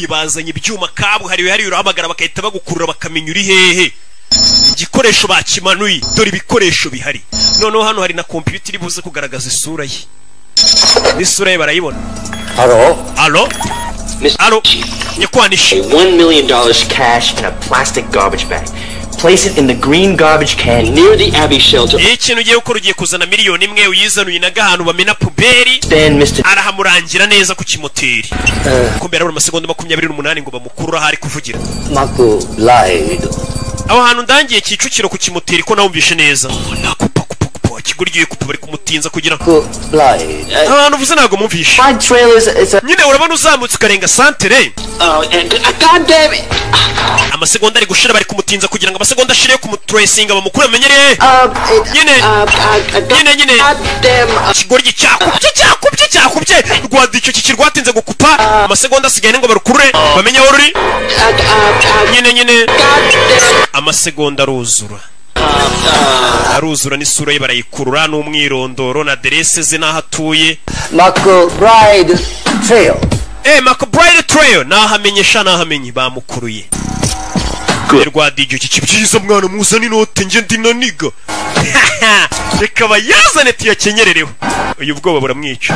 bazanye ibyuma kabuhariwe hari urahamagara bakahita bagukurura bakamenya uri hehe igikoresho bakimanuye dore ibikoresho bihari noneho hano hari na computer iri buze kugaragaza isura ye n'isura ye barayibona. Allo Alo, nyakwanisha. $1 million cash in a plastic garbage bag. Place it in the green garbage can near the Abbey shelter. Ikintu ugiye gukora ugiye kuzana miliyoni imwe uyizanuye naga ahantu bamena puberi. Then Mr. arahamurangira neza ku kimoteri. Kumbera buri masegonda 28 ngo bamukurura hari kuvugira. Marco lied. Aho hantu ndangiye Kicukiro ku kimoteri ko nawumvishe neza. Nakupa kiguriye kupa bari kumutinza kugira ngo lied. Ahantu vuze nago mumvishe. My trailers nyine urabona uzamutse ukarenga santere. God damn it. Amasegonda ari gushira bari kumutinza kugira ngo amasegonda ashire ku mutracinga bamukure amenyereye. Nyine kigoryi cyakubye rwadico kikirwatinze gukupa amasegonda asigaye ngo barukurure bamenye aho ruri. Nyine amasegonda aruzura n'isura ye barayikurura n'umwirondoro na adresse ze naho atuye. McBride Trail. McBride Trail nahamenye bamukuruye. Rwa DJ kibyiza mwana muzana inote nge ndinaniga. Reka bayazane tuyakenyerereho. Uyu bwoba buramwica.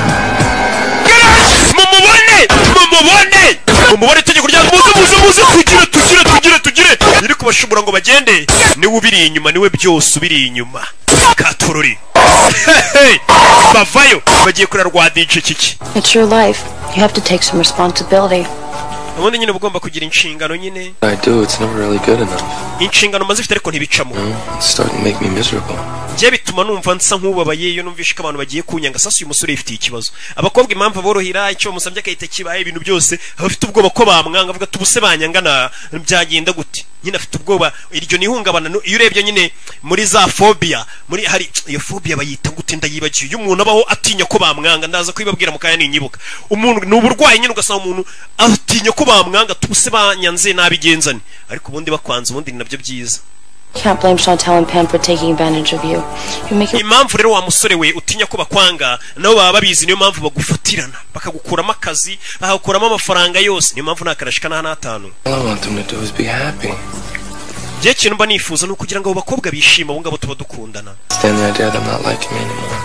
Mumubone tegeko rya muze tugire iri kubashubura ngo bagende niwe ubiri inyuma niwe byose ubiri inyuma katorori. Bavayo bagiye kura rwa DJ kiki. It's your life. You have to take some responsibility. Ubundi nyine ugomba kugira inshingano nyine. I do, it's never really good enough. Inshingano maze ifite ariko ntibicamo. It's starting to make me miserable. Je bituma numva nsa nkubabaye iyo numvishe ko abantu bagiye kunyanga sasa uyu musore ifite ikibazo. Abakobwa impamvu borohira icyo musabye akahita kibaye ibintu byose abafite ubwoba ko bamwanga avuga tubuse banyangana byagenda gute. Nyine afite ubwoba iryo nihungabana iyo urebye nyine muri za phobia muri hari iyo phobia bayita gute ndayibagiye iyo umuntu abaho atinya ko bamwanga ndaza kwibabwira mukaya ninyibuka. Umuntu n'uburwayi nyine ugasanga umuntu atinya ko bamwanga tubuse banyanze nabigenzane ariko ubundi bakwanza ubundi nabyo byiza. Can't blame Chantal and Pam for taking advantage of you. You make impamvu rero wa musore we utinya ko bakwanga nabo baba babizi niyo mpamvu bagufatirana bakagukuramo akazi bakagukuramo amafaranga yose niyo mpamvu nakarashika na 5. All I want them to do is be happy. Je kintu mba nifuza no kugira ngo bakobwa bishima bo ngabo tuba dukundana. Stand the idea that I'm not liking me anymore.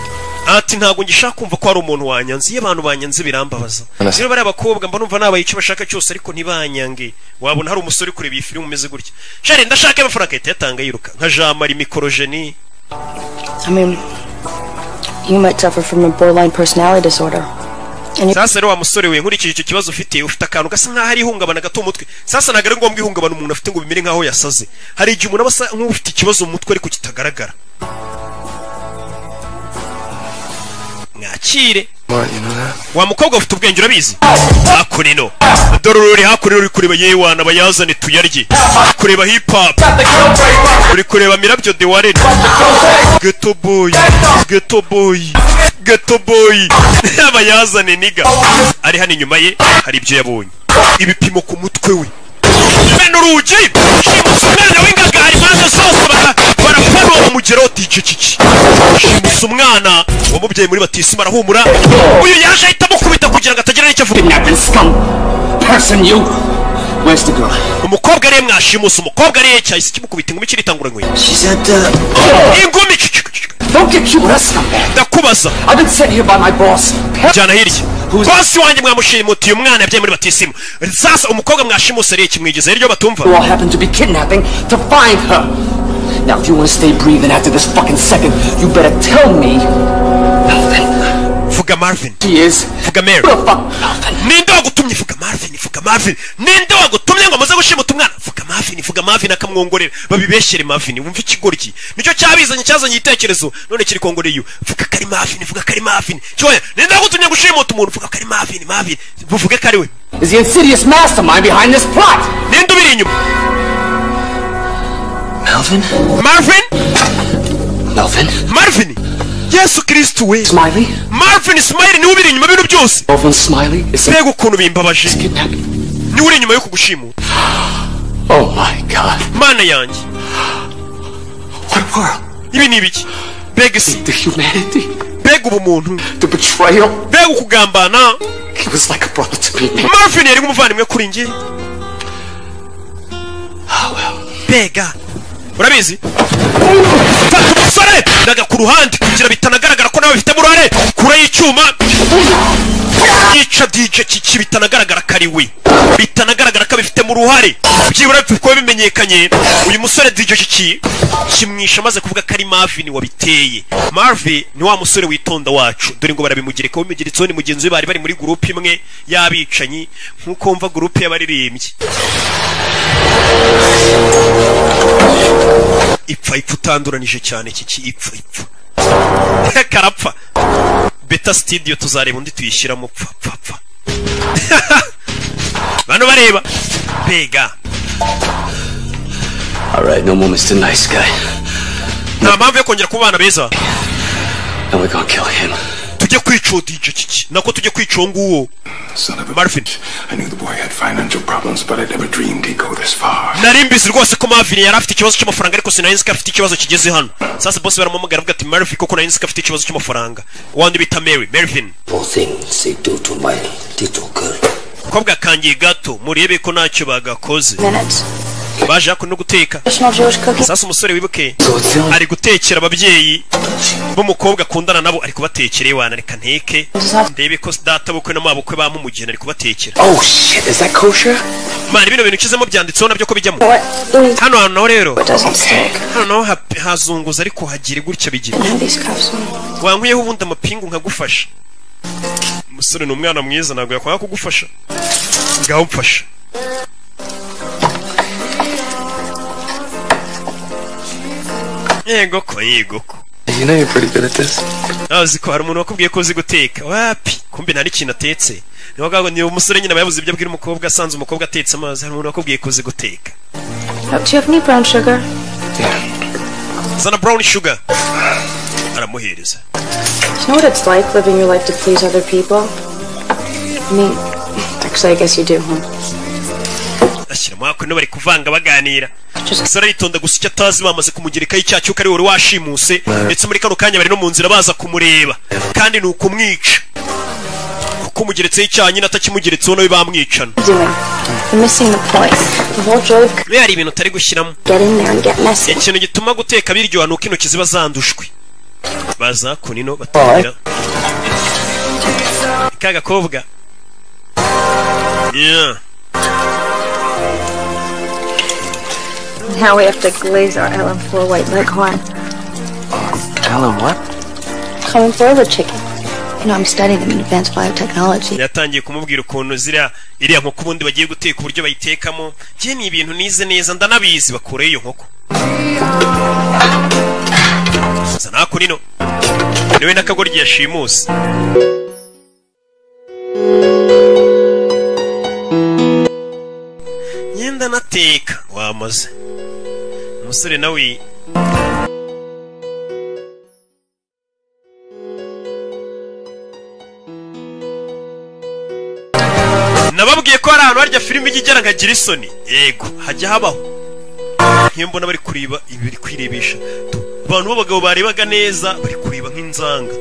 Ati ntago ngishaka kumva ko ari umuntu wanyanze iyo abantu banyanze birambabaza. Rero bari abakobwa mba numva nabaye icyo bashaka cyose ariko ntibanyange. Wabona hari umusore kureba iyi filime umeze gutya. Shari ndashaka amafaranga yatanga yiruka nka Jean Marie Mikorogeni. I mean, you might suffer from a borderline personality disorder. Sasa rero wa musore we nkurikije icyo kibazo ufite akantu gasa nkaho ari ihungabana gato umutwe. Sasa nagare ngombwa ihungabana umuntu afite ngo bimere nkaho yasaze. Hari igihe umuntu abasa nk'ufite ikibazo mu mutwe ariko kitagaragara. Ngakire wa mukobwa ufite ubwenge urabizi hakunino dorori hakunino uri kureba yewana bayazane tuyarye kureba hip hop uri kureba mirabyo de warene ghetto boy bayazane niga ari hano inyuma ye hari ibyo yabonye ibipimo ku mutwe we bene urugi shimusa umwana w'ingagari maze zose barapfa umugero DJ kiki shimusa umwana wamubyaye muri batisima arahumura uyu yaje ahita mukubita kugira ngo atagira n'icyo avuga. Kidnapping scum person you. Where's the girl? Umukobwa ari mwashimusa umukobwa ari cyahise kimukubita ingumi kiritangura nkwe. She's at ingumi Don't get cute with us, scumbag. Ndakubaza. I've been sent here by my boss. Jana hirya. Boss wanjye mwamushimutiye umwana yabyaye muri batisima. Sasa umukobwa mwashimusa ari kimwigeze iryo batumva. You all happen to be kidnapping to find her. Now, if you want to stay breathing after this fucking second, you better tell me. Vuga Marvin. He is. Vuga Mary. Ninde wagutumye vuga Marvin. Ninde wagutumye ngo muze gushimuta umwana? Vuga Marvin akamwongorera. Babibeshere Marvin. Wumva ikigoryi. Nicyo cyazanye igitekerezo. None kiri kongoreye. Vuga kari Marvin. Cyoya, ninde wagutumye gushimuta umuntu? Vuga kari Marvin. Buvuge kari we. Is the insidious mastermind behind this plot? Ninde ubiri inyuma? Marvin. Yesu Kristo we. Smiley. Marvin Smiley ni ubiri inyuma bintu byose. Marvin Smiley is Bego ukuntu bimbabaje. Ni uri inyuma yo kugushimuta. Oh my God. Mana yanjye. What a world. Ibi ni ibiki? Begisi. The humanity. Bego ubumuntu. The betrayal. Bego kugambana. He was like a brother to me. Marvin yari umuvandimwe kuri njye. Bega. Urabizi? Fata umusore ndaga ku ruhande kugira bitanagaragara ko nawe bifite burare kura y'icyuma yica DJ Kiki bitanagaragara kari we, bitanagaragara ko bifite mu ruhare, byibura ko bimenyekanye. Uyu musore DJ Kiki kimwisha maze kuvuga ko ari Marvin wabiteye. Marvin ni wa musore witonda wacu, dore ngo barabimugereka bimugeretseho ni mugenzi we bari muri group imwe y'abicanyi, nkuko mva group y'abaririmbyi. Ipfa utanduranije cyane Kiki, ipfa karapfa. Beta studio tuzareba undi tuyishyiramo pfa. Bano bareba bega. All right, no more Mr. Nice Guy. Nta mpamvu yo kongera kubana beza. And we're gonna kill him. Tujye kwica DJ Kiki, nako tujye kwica nguwo Marvin. I knew the boy had financial problems, but I never dreamed he'd go this far. Narimbizi rwose ko Marvin yari afite ikibazo cy'amafaranga, ariko sinayinzi ko afite ikibazo kigeze hano. Sasa boss baramumagara avuga ati Marvin koko nayinzi ko afite ikibazo cy'amafaranga. Wandi bita Marvin. Poor things they do to my little girl. Kobwa kangiye gato murebe ko ntacyo bagakoze. Baje no guteka. Sasa umusore wibuke ari gutekera ababyeyi b'umukobwa akundana nabo, ari kubatekera wana reka nteke ndebe ko data bukwe n'amabukwe bamumugena, ari kubatekera. Oh shit, is that kosher? Man, ibintu ukizemo byanditseho nabyo ko bijyamo. Hano naho rero hano hazunguza ariko hagire gutya bigira. Wankwiyeho ubundi amapingu nkagufasha. Umusore ni umwana mwiza, ntabwo yakwanga kugufasha. Ngaho mfasha. Yego ko. You know you're pretty good at this. Azi ko hari umuntu wakubwiye ko uzi guteka. Wapi? Kumbe nta n'ikintu atetse. Niho gago ni umusore nyine bayavuze ibyo abwira umukobwa, asanze umukobwa atetse amazi. Hari umuntu wakubwiye ko uzi guteka. Do you have any brown sugar? Yeah. Zana brown sugar. Aramuhereza. You know what it's like living your life to please other people? I mean, actually I guess you do, huh? Ashyira mwako no bari kuvanga baganira. Sara yitonda gusa icyo atazi bamaze kumugereka icyacu kari wari washimuse, ndetse muri kano kanya bari no mu nzira baza kumureba, kandi ni ukumwica. Kuko mugeretse icyaha nyine atakimugeretseho nawe bamwicana. Missing the point. The whole joy of yari ibintu utari gushyiramo. Get in there and get messy. Ikintu gituma guteka biryoha nuko intoki ziba zandushwe. Baza kunino batangira. Kaga kobwa. Yeah. Now we have to glaze our LM4 white leghorn. LM what? Common broiler chicken. You know, I'm studying them in advanced biotechnology. Yatangiye kumubwira ukuntu iriya nkoko ubundi bagiye guteka uburyo bayitekamo. Je ni ibintu nize neza ndanabizi bakure iyo nkoko. Sana kunino. Niwe nakagoryi yashimuse. Nyenda nateka wamaze. Umusore nawe nababwiye ko hari ahantu harya filime igera nkagira isoni. Yego hajya habaho nk'iyo mbona bari kuriba ibi biri kwirebesha abantu b'abagabo barebaga neza bari kuriba nk'inzanga.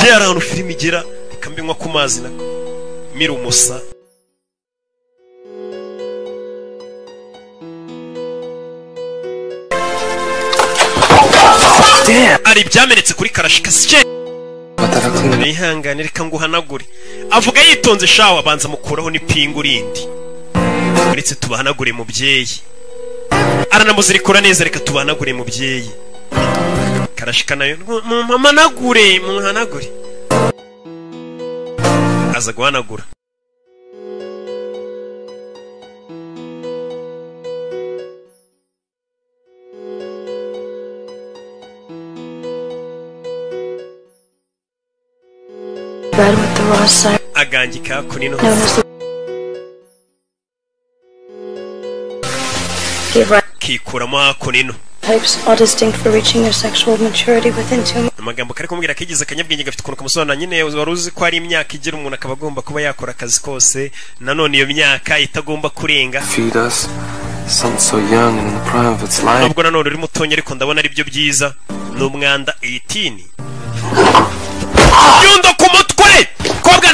Je hari ahantu filime igera ikambinywa ku mazi nako mira umusa. Ari byamenetse kuri karashika sike. Nihangane reka nguhanagure. Avuga yitonze shawa banza mukuraho n'ipingu rindi. Uretse tubahanagure mubyeyi. Aranamuzirikora neza reka tubahanagure mubyeyi. Karashika nayo muhanagure muhanagure. Aza guhanagura. Bread with the raw side. Agangika kunino. Kikuramo kunino. Types are distinct for reaching their sexual maturity within 2 months. Amagambo kari kumubwira kigize akanyabwenge gafite ukuntu kumusobanura nyine wari uzi ko ari imyaka igira umuntu akaba agomba kuba yakora akazi kose, nanone iyo myaka itagomba kurenga. Feed us. Son so young and in the prime of its life. Nubwo nanone uri mutonya ariko ndabona ari byo byiza. N'umwanda 18. Yundo ku mutwe kobwa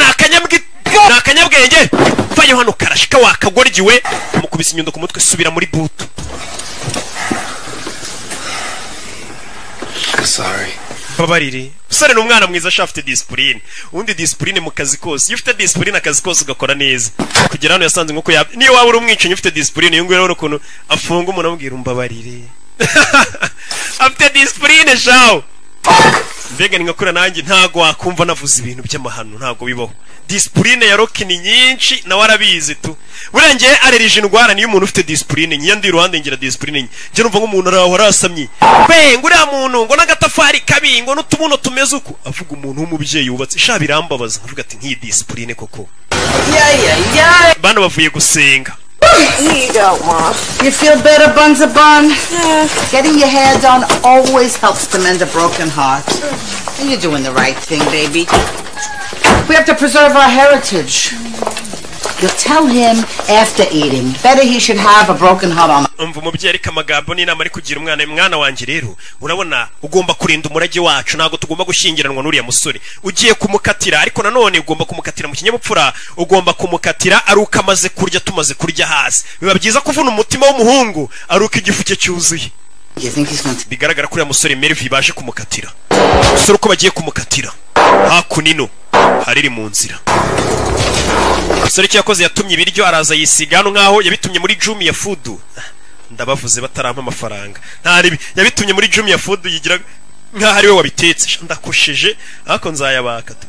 nakanyabwenge vayo hano karashika wakagorgiwe mukubise inyundo ku mutwe subira muri butu. Sorry. babarire usare n'umwana mwiza ashafite discipline undi discipline mu kazi kose iyo ufite discipline akazi kose ugakora neza kugira hano yasanze nkuko niyo waba uri umwicanyi ufite discipline yunguye rero ukuntu afunga umuntu amubwira umbabarire afite discipline shawo mbega ngakura nanjye ntago wakumva navuze ibintu by'amahano ntago bibaho discipline ya Rocky ni nyinshi na warabizi tu burengeye arerije indwara niyo umuntu ufite discipline nyandi ruhande ngira discipline nje numva ngo umuntu araho arasamye be nguriya muntu ngo nagatafari kabi ngo n'utubuno tumeze uko avuga umuntu w'umubyeyi yubatse sha birambabaza avuga ati nki discipline koko bano bavuye gusenga. Here you go, Mom. You feel better, Bunzabun? Yeah. Getting your hair done always helps to mend a broken heart. And you're doing the right thing, baby. We have to preserve our heritage. You'll tell him after eating. Better he should have a broken heart on. Umva umubyeyi ariko amagambo n'inama ari kugira umwana wanje rero urabona ugomba kurinda umurage wacu ntago tugomba gushyingiranwa n'uriya musore ugiye kumukatira ariko nanone ugomba kumukatira mu kinyabupfura ugomba kumukatira aruka amaze kurya tumaze kurya hasi biba byiza kuvuna umutima w'umuhungu aruka igifu cye cyuzuye bigaragara kuri ya musore Melvin baje kumukatira musore uko bagiye kumukatira hakunino hariri mu nzira musore cyakoze yatumye ibiryo araza yisiga hano nkaho yabitumye muri Jumia Food ndabavuze batarampa amafaranga ntari yabitumye muri Jumia Food yigira nkaho ari we wabitetse ndakosheje ariko nzayabaka tu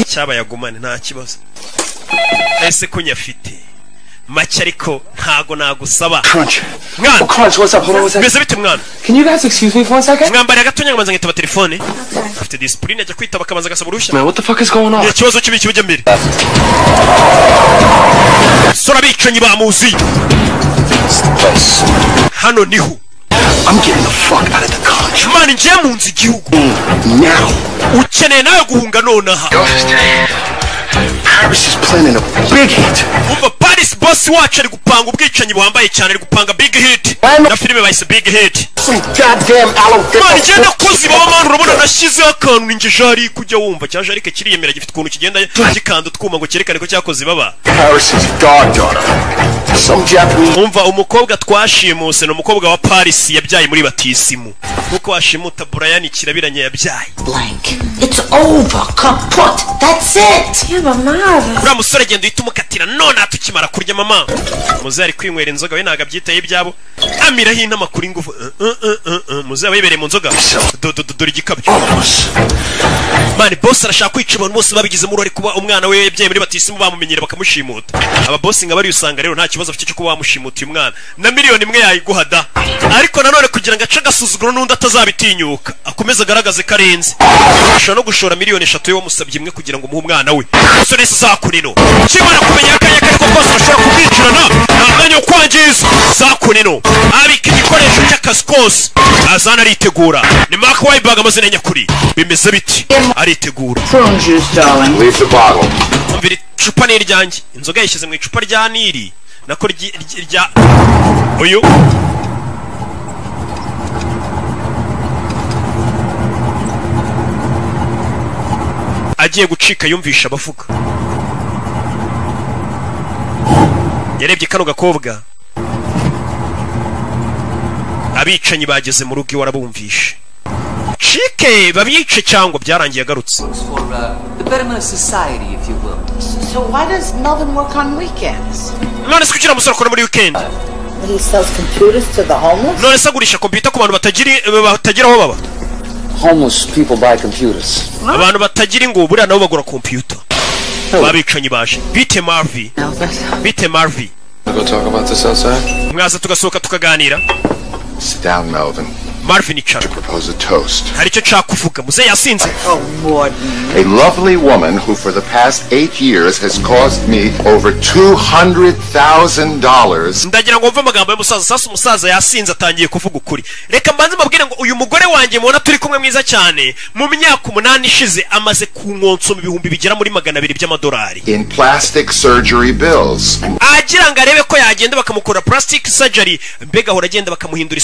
cyaba yagumane nta kibazo ese ko nyafite make ariko ntago nagusaba mwana Crunch, what's up? Hold on, what's up? Bese bite mwana Can you guys excuse me for one second? mwambare gatonya ngamanza ngitaba telefone afite discipline ajya kwitaba kamanza gasaba urushya Man, what the fuck is going on? ikibazo kibi kibujya mbere sora bicanyi bamuzi hano niho I'm getting the fuck out of the country. Man, nje munzi igihugu now. Ukeneye nawe guhunga nonaha. Paris is planning a big hit. Umva Paris boss wacu ari gupanga ubwicanyi buhambaye cyane ari gupanga big hit. Na filime bayise big hit. Some goddamn alligator. Man, nje nakozi baba man urabona nashyize akantu ninje jari kujya wumva cyaje ariko kiriyemera gifite ukuntu kigenda gikanda twuma ngo cyerekane ko cyakoze baba. Paris is goddaughter. Some Japanese. Umva umukobwa twashimuse no umukobwa wa Paris yabyaye muri batisimu. Kuko washimuta Brian kirabiranye yabyaye. Blank. It's over. Kaput. That's it. Yeah, mama. Ura musore genda yitumukatira none atukimara kurya mama. Muze ari kwinywera inzoga we naga byitaye ibyabo. Amira hino makuri ngufu. Muze abayibere mu nzoga. Dore igikabyo. Mani boss arashaka kwica abantu bose babigize mu rori kuba umwana we yabyaye muri batisimu bamumenyera bakamushimuta. Aba boss ngabari usanga rero nta kibazo afite cyo kuba bamushimuta uyu mwana. Na miliyoni imwe yayiguhada. Ariko nanone kugira ngo aca gasuzuguro n'undi atazabitinyuka. Akomeza agaragaze karenze. Ashobora no gushora miliyoni 3 yo musabye imwe kugira ngo muhe umwana we. So nese zakunino. Kimara kumenya akanya kariko kose ashobora kubwicirana. Namanye ukwangiza zakunino. Abika igikoresho cy'akazi kose. Azana aritegura. Ni Mark Wahlberg amazina nyakuri. Bimeze biti. Aritegura. Prune juice, darling. Leave the bottle. Umvira icupa ni iryanjye. Inzoga yishyize mu icupa rya Nili. Nako rya uyu agiye gucika yumvisha abavuga yarebye kano gakobwa abicanyi bageze mu rugo warabumvishe chike babice cyangwa byarangiye agarutse the betterment of society, if you will. So why does Melvin work on weekends? none se kugira musoro kora muri weekend He sells computers to the homeless? none se agurisha computer ku bantu batagira aho baba. Homeless people buy computers. Abantu batagira ngo buriya nabo bagura computer. Babicanyi baje. Bite Marvi. Bite Marvi. Go talk about this outside. Mwaza tugasohoka tukaganira. Sit down, Melvin. Marvin icara. Propose a toast. Hari cyo cyakuvuga muze yasinze. A lovely woman who for the past 8 years has caused me over $200,000. Ndagira ngo mve amagambo y'umusaza sasa umusaza yasinze atangiye kuvuga ukuri. Reka mbanze mabwire ngo uyu mugore wanjye mubona turi kumwe mwiza cyane mu myaka 8 ishize amaze kunkonso mu bihumbi bigera muri $200 by'amadolari. In plastic surgery bills. Agira ngo arebe ko yagenda bakamukora plastic surgery mbega hora agenda bakamuhindura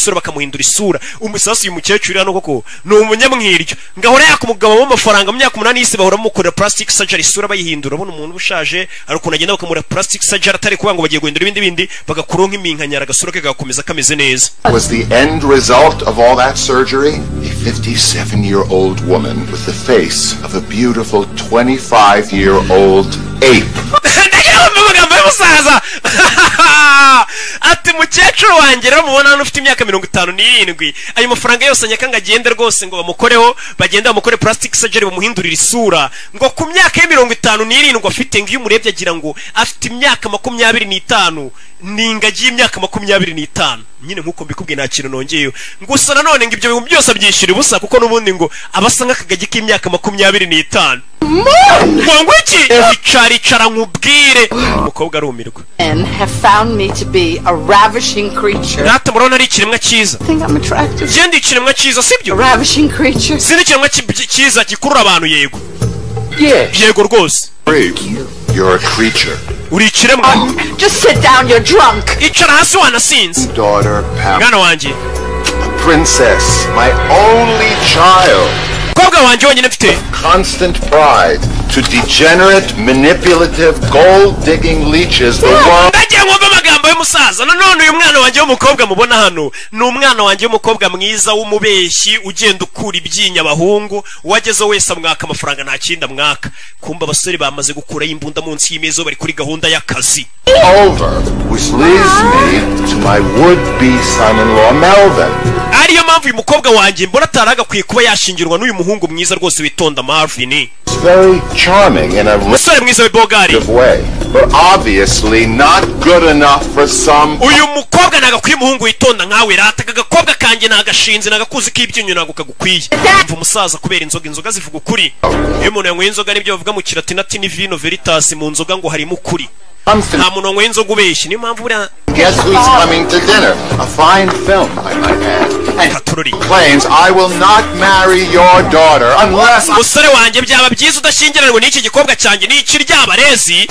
isura umusasi uyu mukecuru hano koko ni umunyamwiryo ngahora yakumugabo w'amafaranga mu myaka 8 yise bahora mukora plastic surgery isura bayihindura abona umuntu ubushaje ari kunagenda bakamura plastic surgery atari kuba ngo bagiye guhindura ibindi bagakuronka iminkanyara gasura ke gakomeza kameze neza. Was the end result of all that surgery a 57-year-old woman with the face of a beautiful 25-year-old ape. ati mukecuru wanjye rero mubona hano ufite imyaka 57 ayo mafaranga yose nyakanga agende rwose ngo bamukoreho bagenda bamukore plastic surgery bamuhindurira isura ngo ku myaka ya 57 afite ngo iyo umurebye agira ngo afite imyaka 25 ningagiye imyaka 25 nyine nkuko mbikubwiye nta kintu nongeyeyo gusa nanone ngo ibyo bintu byose abyishyira ubusa kuko nubundi ngo abasa nk'akagagi k'imyaka 25 ngo iki icara nkubwire umukobwa arumirwa and have found me to be a ravishing creature. Nata murona ari ikiremwa cyiza. I think I'm attractive. Jendi ikiremwa cyiza sibyo? A ravishing creature. Sindi ikiremwa cyiza gikurura abantu yego. Yeah. Yego rwose. You're a creature. Uri ikiremwa. Just sit down, you're drunk. Icara hasi wanasinze. Daughter Pam. Mwana wanjye. A princess, my only child. Kobwa wanjye wonyine mfite. Constant pride to degenerate, manipulative, gold-digging leeches the world. Ndagiye ngomba amagambo y'umusaza. None uyu mwana wanjye w'umukobwa mubona hano ni umwana wanjye w'umukobwa mwiza w'umubeshyi ugenda ukura ibyinya abahungu wageze wese amwaka amafaranga nta kindi amwaka. Kumba abasore bamaze gukura imbunda munsi y'imezo bari kuri gahunda y'akazi. Over, which leads me to my would-be son-in-law Melvin. Ariyo mpamvu uyu mukobwa wanjye mbona ataragakwiye kuba yashingirwa n'uyu muhungu mwiza rwose witonda Marvin. It's very charming in a way, but obviously not good enough for some. Uyu mukobwa nagakwiye umuhungu witonda nkawe rata agakobwa kanjye nagashinze nagakuzi k'ibyinyo nago kagukwiye. Mva umusaza kubera inzoga zivuga ukuri. Iyo umuntu yanyweye inzoga nibyo bavuga mu kilatini ni vino veritas mu nzoga ngo harimo ukuri. Nta muntu wanyweye inzoga ubeshye niyo mpamvu buriya. Guess who's coming to dinner? A fine film, I might add. And claims I will not marry your daughter unless. Musore wanjye byaba byiza udashyingiranwe n'iki gikobwa cyanjye n'iki ry'abarezi.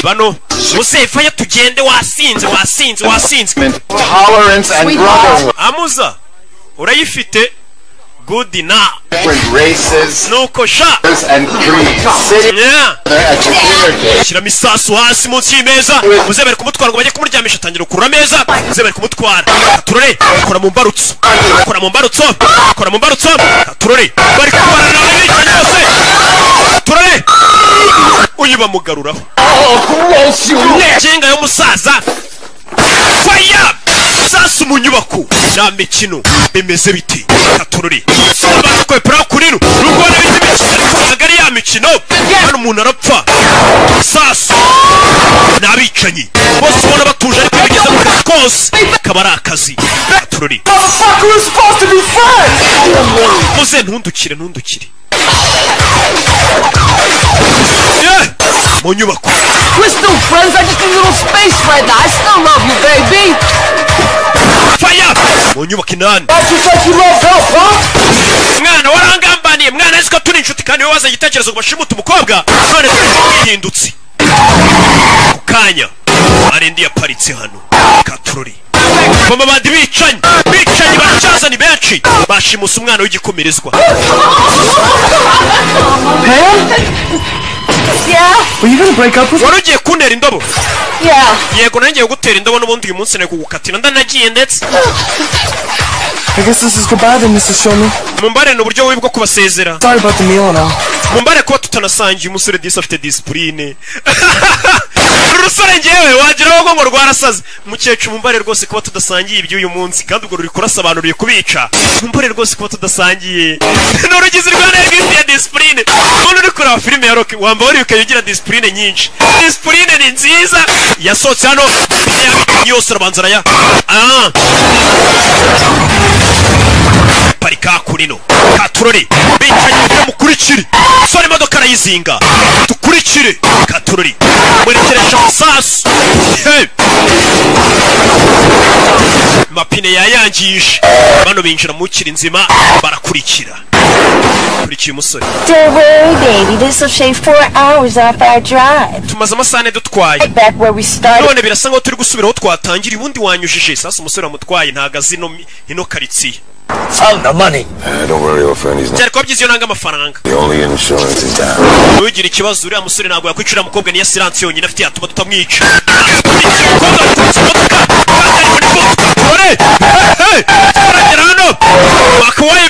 Bano musefa ya tugende wasinze. Tolerance and brotherhood. Amuza urayifite. Good enough. Different races, nuko sha and creeds. Shira misasu hasi munsi y'imeza. Muzebere kumutwara ngo bajye kumuryamisha tangira kurura meza. Muzebere kumutwara. Turore kora mu mbarutso. Turore bari kubara na bari cyose. Turore uyiba mugaruraho. Jenga yo musaza. Fire! Sasu mu nyubako na mikino bimeze biti katururi soba ko pra kuriru rugona biti mikino agari ya mikino hano umuntu arapfa sasu nabicanyi bose ubona batuje ariko bigeze mu kazi kose kabara akazi katururi muze ntundukire mu nyubako. We're still friends, I just need a little space right now. I still love you, baby. Fire! Mu nyubako inani. Mwana warangambaniye, mwana aziko turi inshuti kandi we waza igitekerezo ngo bashimuta umukobwa. None twihindutse. Kukanya. Arendi yaparitse hano. Katururi. Mama bandi bicanyi baracaza ni benshi bashimusa umwana w'igikomerezwa. Yeah. Were you gonna break up with me? Warugiye kuntera indobo? Yeah. Yego nanjye gutera indobo n'ubundi uyu munsi nari kugukatira ndanagiye ndetse. I guess this is goodbye then, Mr. Shomi. Mumbare n'uburyo bubi bwo kubasezera. Sorry about the meal now. Mumbare kuba tutanasangiye umusore disi afite discipline. Urusore ngewe wagira ngo rwarasaze. Mukecuru mumbare rwose kuba tudasangiye iby'uyu munsi kandi ubwo ruri kurasobanuriye kubica. Mumbare rwose kuba tudasangiye. N'urugize rwana ya discipline. Umuntu uri kureba filime ya Rocky wamba wari ukayigira discipline nyinshi. Discipline ni nziza. Yasohotse hano yose arabanzara ya. Parika kurino katurori bicaye mukurikire sore imodoka arayizinga tukurikire katurori mwerekeresha musasu mapine yayangije bano binjira mu kiri nzima barakurikira kurikiye umusore. Don't worry, baby, this will shave 4 hours off our drive. Tumaze amasane dutwaye. Right back where we started. None birasa ngo turi gusubiraho twatangira ubundi wanyujije sasa umusore amutwaye ntagazi ino karitsiye. Found the money. Don't worry, old friend, he's not. Cyari kwabyize yo nanga amafaranga. The only insurance is down. Ugira ikibazo uriya musore ntabwo yakwicira umukobwa ni silence yonyine afite yatuma tutamwica. Ore! Hey! Hey!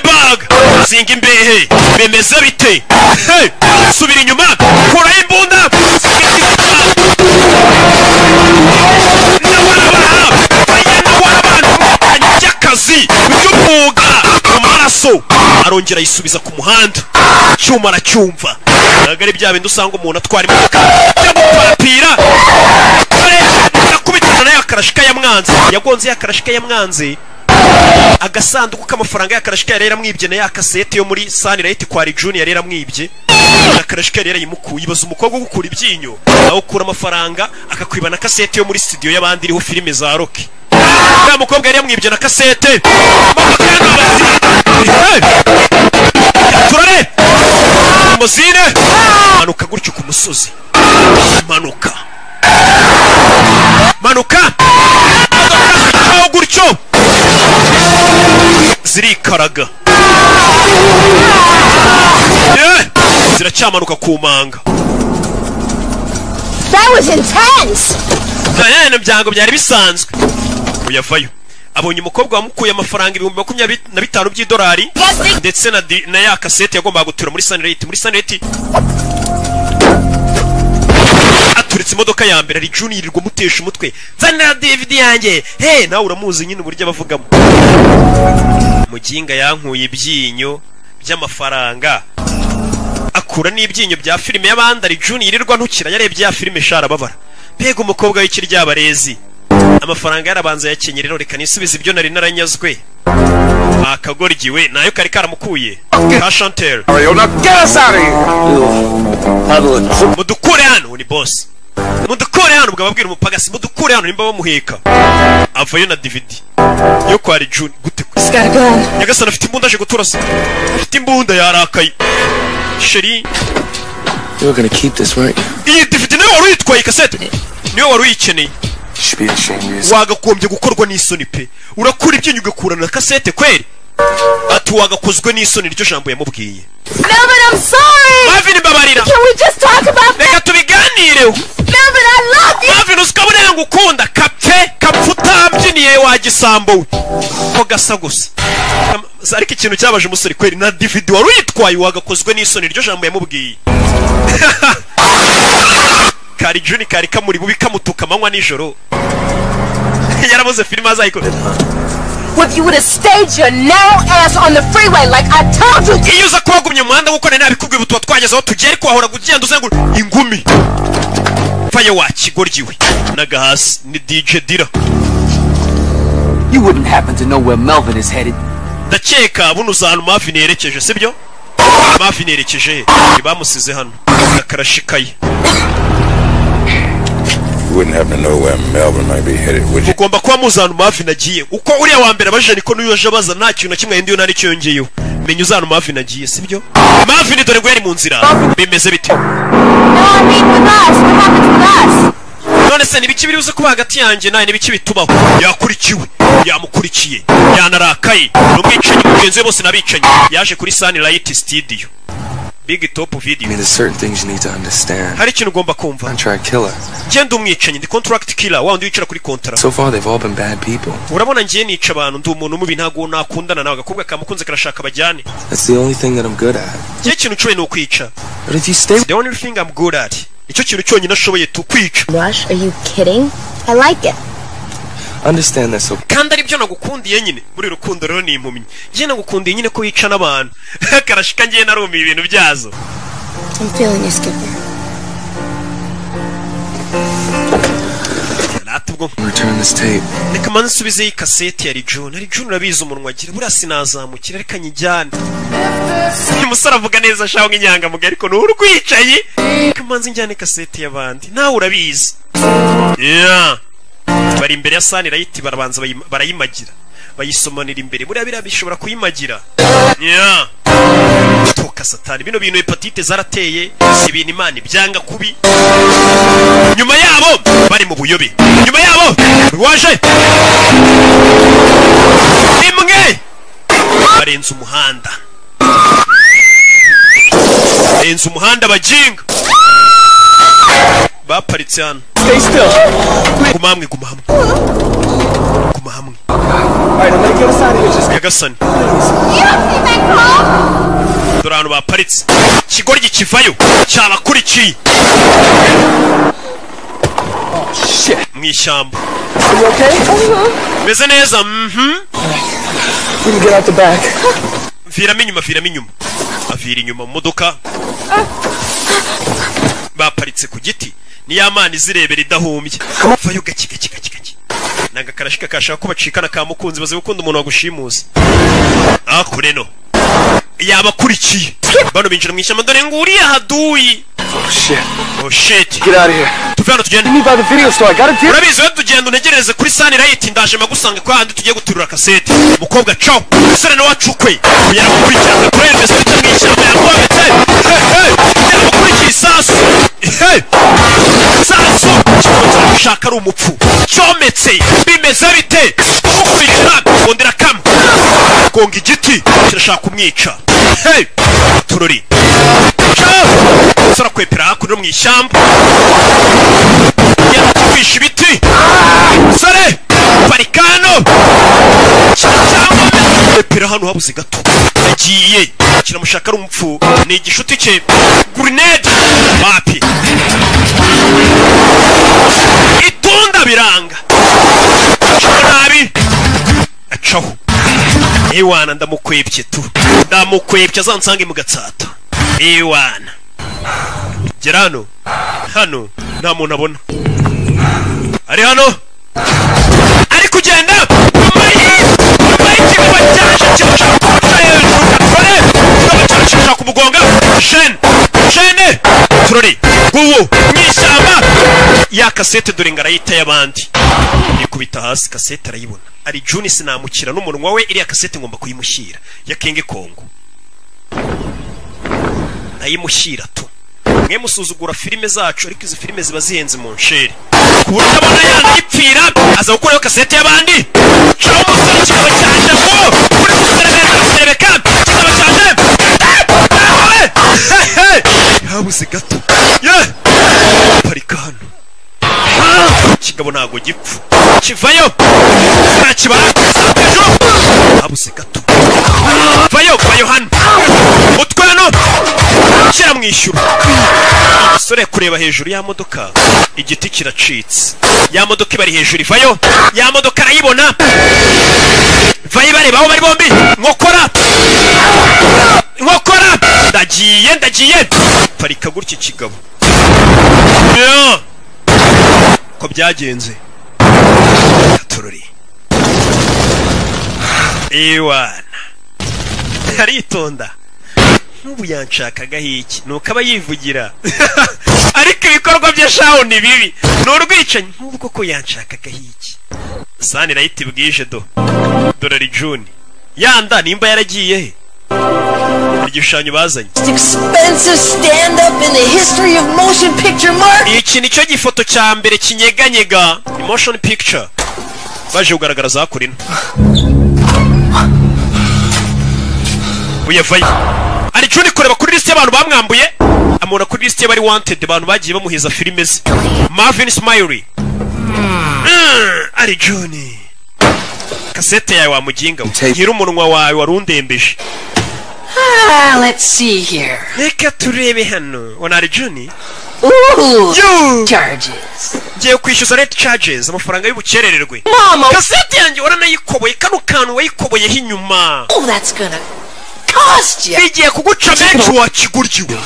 Bag! bazinga imbehe bimeze bite subira inyuma kuraho imbunda akazi by'umwuga mu maraso arongera yisubiza ku muhanda cyuma aracyumva ntabwo ari bya bindi usanga umuntu atwara imodoka yamupapira yakubitana na yakarashika yamwanze yagonze yakarashika yamwanze agasanduku k'amafaranga yakarashika yari yaramwibye na yakasete yo muri Sunlight kwa Junior yari yaramwibye yakarashika yari yarayimukuye ibaza umukobwa gukura ibyinyo aho ukura amafaranga akakwiba na kasete yo muri studio y'abandi iriho filime za Rock ya mukobwa yari yamwibye na kasete turare muzine manuka gutyo ku musozi manuka aho gutyo zirikaraga ziracyamanuka ku manga. That was intense. Byango byari bisanzwe uyavayo abonye umukobwa wamukuye amafaranga 25,000 by'idolari ndetse na ya kasete yagombaga gutura muri Sunlight aturitse imodoka ya mbere ari Junior yirirwa mutesha umutwe zanira DVD yanjye nawe uramuzi nyine uburyo abavugamo muginga yankuye ibyinyo by'amafaranga akura n'ibyinyo bya filime y'abandi ari Junior yirirwa ntukira yarebye ya filime shara babara mbega umukobwa w'ikiryabarezi amafaranga yarabanza yakenyerero reka nisubiza ibyo nari naranyazwe akagorgiwe nayo kari karamukuye ka Chantel mudukure hano ni boss mudukure hano ubwo babwira umupagasi mudukure hano nimba bamuheka avayo na DVD yo kwa June gute yagasana afite imbunda aje guturasa afite imbunda yarakaye sheri You're gonna keep this, right? Iyi DVD niyo wari uyitwaye kasete niyo wari uyikeneye wagakombye gukorwa n'isoni pe urakura ibyinyo ugakura na kasete kweri ati wagakozwe n'isoni ryo jambo yamubwiye Melvin, I'm sorry. Marvin babarira. Can we just talk about Reka tubiganireho. Melvin, I love you. Marvin usikabone ngukunda kapfuta mbyiniye wagisambo ko gasa gusa ariko ikintu cyabaje umusore kweri na DVD wari uyitwaye wagakozwe n'isoni ryo jambo yamubwiye Kari Juni kari kamuri bubi kamutuka amanywa nijoro yarabuze filime azayikora If you would have stayed your narrow ass on the freeway like I told you to. Iyo uza kubagumye muhanda guko nari nabikubwiye butwa twagezeho tugere kwahora kugenda uzengura ingumi faye wakigorgiwe naga hasi ni DJ Dira. You wouldn't happen to know where Melvin is headed. Ndakeka buno uzanu Marvin yerekeje sibyo Marvin yerekeje bamusize hano akarashikaye wouldn't happen to know where Melvin might be headed, would you? Ugomba kuba muzanu Marvin agiye uko uriya wa mbere abaje niko n'uyoje baza nta kintu kimwe ndiyo nari cyongeyeho menye uzanu Marvin agiye sibyo Marvin dore ngo yari mu nzira bimeze bite none se nibiki biri uze kuba hagati yanjye naye nibiki bitubaho yakurikiwe yamukurikiye yanarakaye n'umwicanyi mugenzi we bose nabicanye yaje kuri Sunlight Studio Big Top Video. I mean, there's certain things you need to understand. Hari ikintu ugomba kumva. I'm trying to kill her. Ngende umwicanyi ndi contract killer wa ndi wicara kuri contract. So far they've all been bad people. Urabona ngiye nica abantu ndi umuntu mubi ntago nakundana nawe gakobwa kamukunze karashaka bajyane. That's the only thing that I'm good at. Cye kintu cyo ni ukwica. But if you stay the only thing I'm good at. Icyo kintu cyonyine nashoboye tukwica. Rush, are you kidding? I like it. Understand that so. Kandi ari byo nagukundiye nyine muri rukundo rero ni impumyi. Ngiye nagukundiye nyine ko wica n'abantu. Karashika ngiye narumi ibintu byazo. I'm feeling you, Skipper. Return this tape. Reka manze nsubize iyi kasete ya June. Ari June urabizi umunwa agira buriya sinazamukira reka nyijyane. Umusore avuga neza shaho nk'inyanga mugari ko n'urwicaye. Reka manze njyane kasete y'abandi. Nawe urabizi. Yeah. Bari imbere ya Sunlight barabanza barayimagira. Bayisomanira imbere buriya bishobora kuyimagira. Yeah. Toka satani bino bintu hepatite zarateye ibintu Imana byanga kubi nyuma yabo bari mu buyobe nyuma yabo waje imwe barenze umuhanda bajinga baparitse hano guma hamwe Alright, I'm gonna get us out of here. Just Yagasani. You don't see that car? abantu baparitse ikigoryi kivayo cyabakurikiye mu ishyamba meze neza viramo inyuma avira inyuma mu modoka baparitse ku giti ni ya mani zirebera idahumbye vayo gake nanga karashika kashaka ko bacikana ka mukunzi baze gukunda umuntu wagushimuza akureno yabakurikiye bano binjira mu ishyamba dore nguriye haduyi oh shit Get out of here. tuvana tugende Meet me by the video store. I got a deal. urabizi we tugenda unegereze kuri Sunlight ndaje magusange kwa handi tugiye guturura kasete mukobwa ciao sere no wacukwe kugera gukurikirana kuri investment mu ishyamba yagometse yabakurikiye sasu sasu ushaka ari umupfu cyometse bimeze bite ukurikira ngondera kam gonga igiti kirashaka kumwica tururi sora kwepera hakuno mu ishyamba yakwisha ibiti sore parikano cyangwa kwepera hano habuze gato yagiye kiramushaka ari umupfu ni igishuti cye grenade wapi itunda biranga nabi acaho ewana ndamukwebye azansange mu gatsata ewana gerano hano nta muntu abona ari hano ari kugenda ikibuga cyaje kirashaka kumugonga shene turori guwo mw'ishyamba ya kasete dore ngarayita y'abandi ikubita hasi kasete arayibona ari Juni sinamukira n'umunwa we iriya kasete ngomba kuyimushyira ya Kenge Kongo ayimushyira tu mwe musuzugura filime zacu ariko izi filime ziba zihenze mu nsheri kuburyo abona yandipfira aza gukora kasete y'abandi cyaho umusore kikaba cyanje ngo uri kuserebeka kikaba cyanje habuze gato parika hano kigabo ntago gipfu kivayo ntakibara habuze gato vayo hano umutwe hano kiramwishyura umusore kureba hejuru ya modoka igiti kiracitse ya modoka ibari hejuru ivayo ya modoka arayibona vayo bareba aho bari bombi nkokora ndagiye parika gutya ikigabo ko byagenze tururi ewana aritonda nk'ubu yanshakaga hiki nuko aba yivugira ariko ibikorwa bye shaho ni bibi ni urwicanyi nk'ubu koko yanshakaga hiki Sunlight bwije dorari June yanda nimba yaragiye he igishushanyo bazanye iki nicyo gifoto cya mbere kinyeganyega motion picture baje kugaragara hakurino uyevayo ari Juni kureba kuri list y'abantu bamwambuye amura kuri list y'abari wanted abantu bagiye bamuhiza filime ze Marvin Smiley ari Juni kasete yawe wamuginga hira umunwa wawe warundembeje let's see here. Reka turebe hano onari Juni Charges ngiye kwishyuza late charges amafaranga y'ubukerererwe Mama kasete yanjye waranayikoboye kano kantu wayikoboyeho inyuma that's gonna cost you bigiye kuguca menshi wakiguryiwe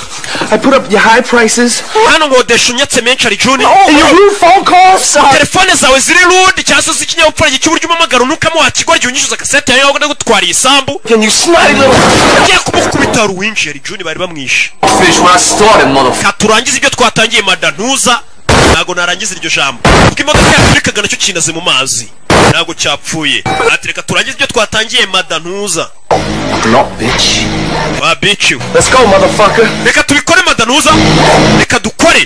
I put up your high prices hano ngodesha unyatse menshi ari Juni your rude phone calls telefone zawe ziri rude cyangwa se ikinyabupfura cy'uburyo umamagara nukamo wakigoryi unyishyuza kasete yawe no gutwara isambu can you snide little ngiye kumukubita ruwinshi ari Juni bari bamwishe Finish what I started, motherfucker. katurangiza ibyo twatangiye madantuza ntago narangiza iryo jambo kuko imodoka yaturikaga nacyo kinaze mu mazi ntago cyapfuye atereka turangiza ibyo twatangiye madantuza no bitch ba bitch let's go motherfucker reka tubikore madantuza reka dukore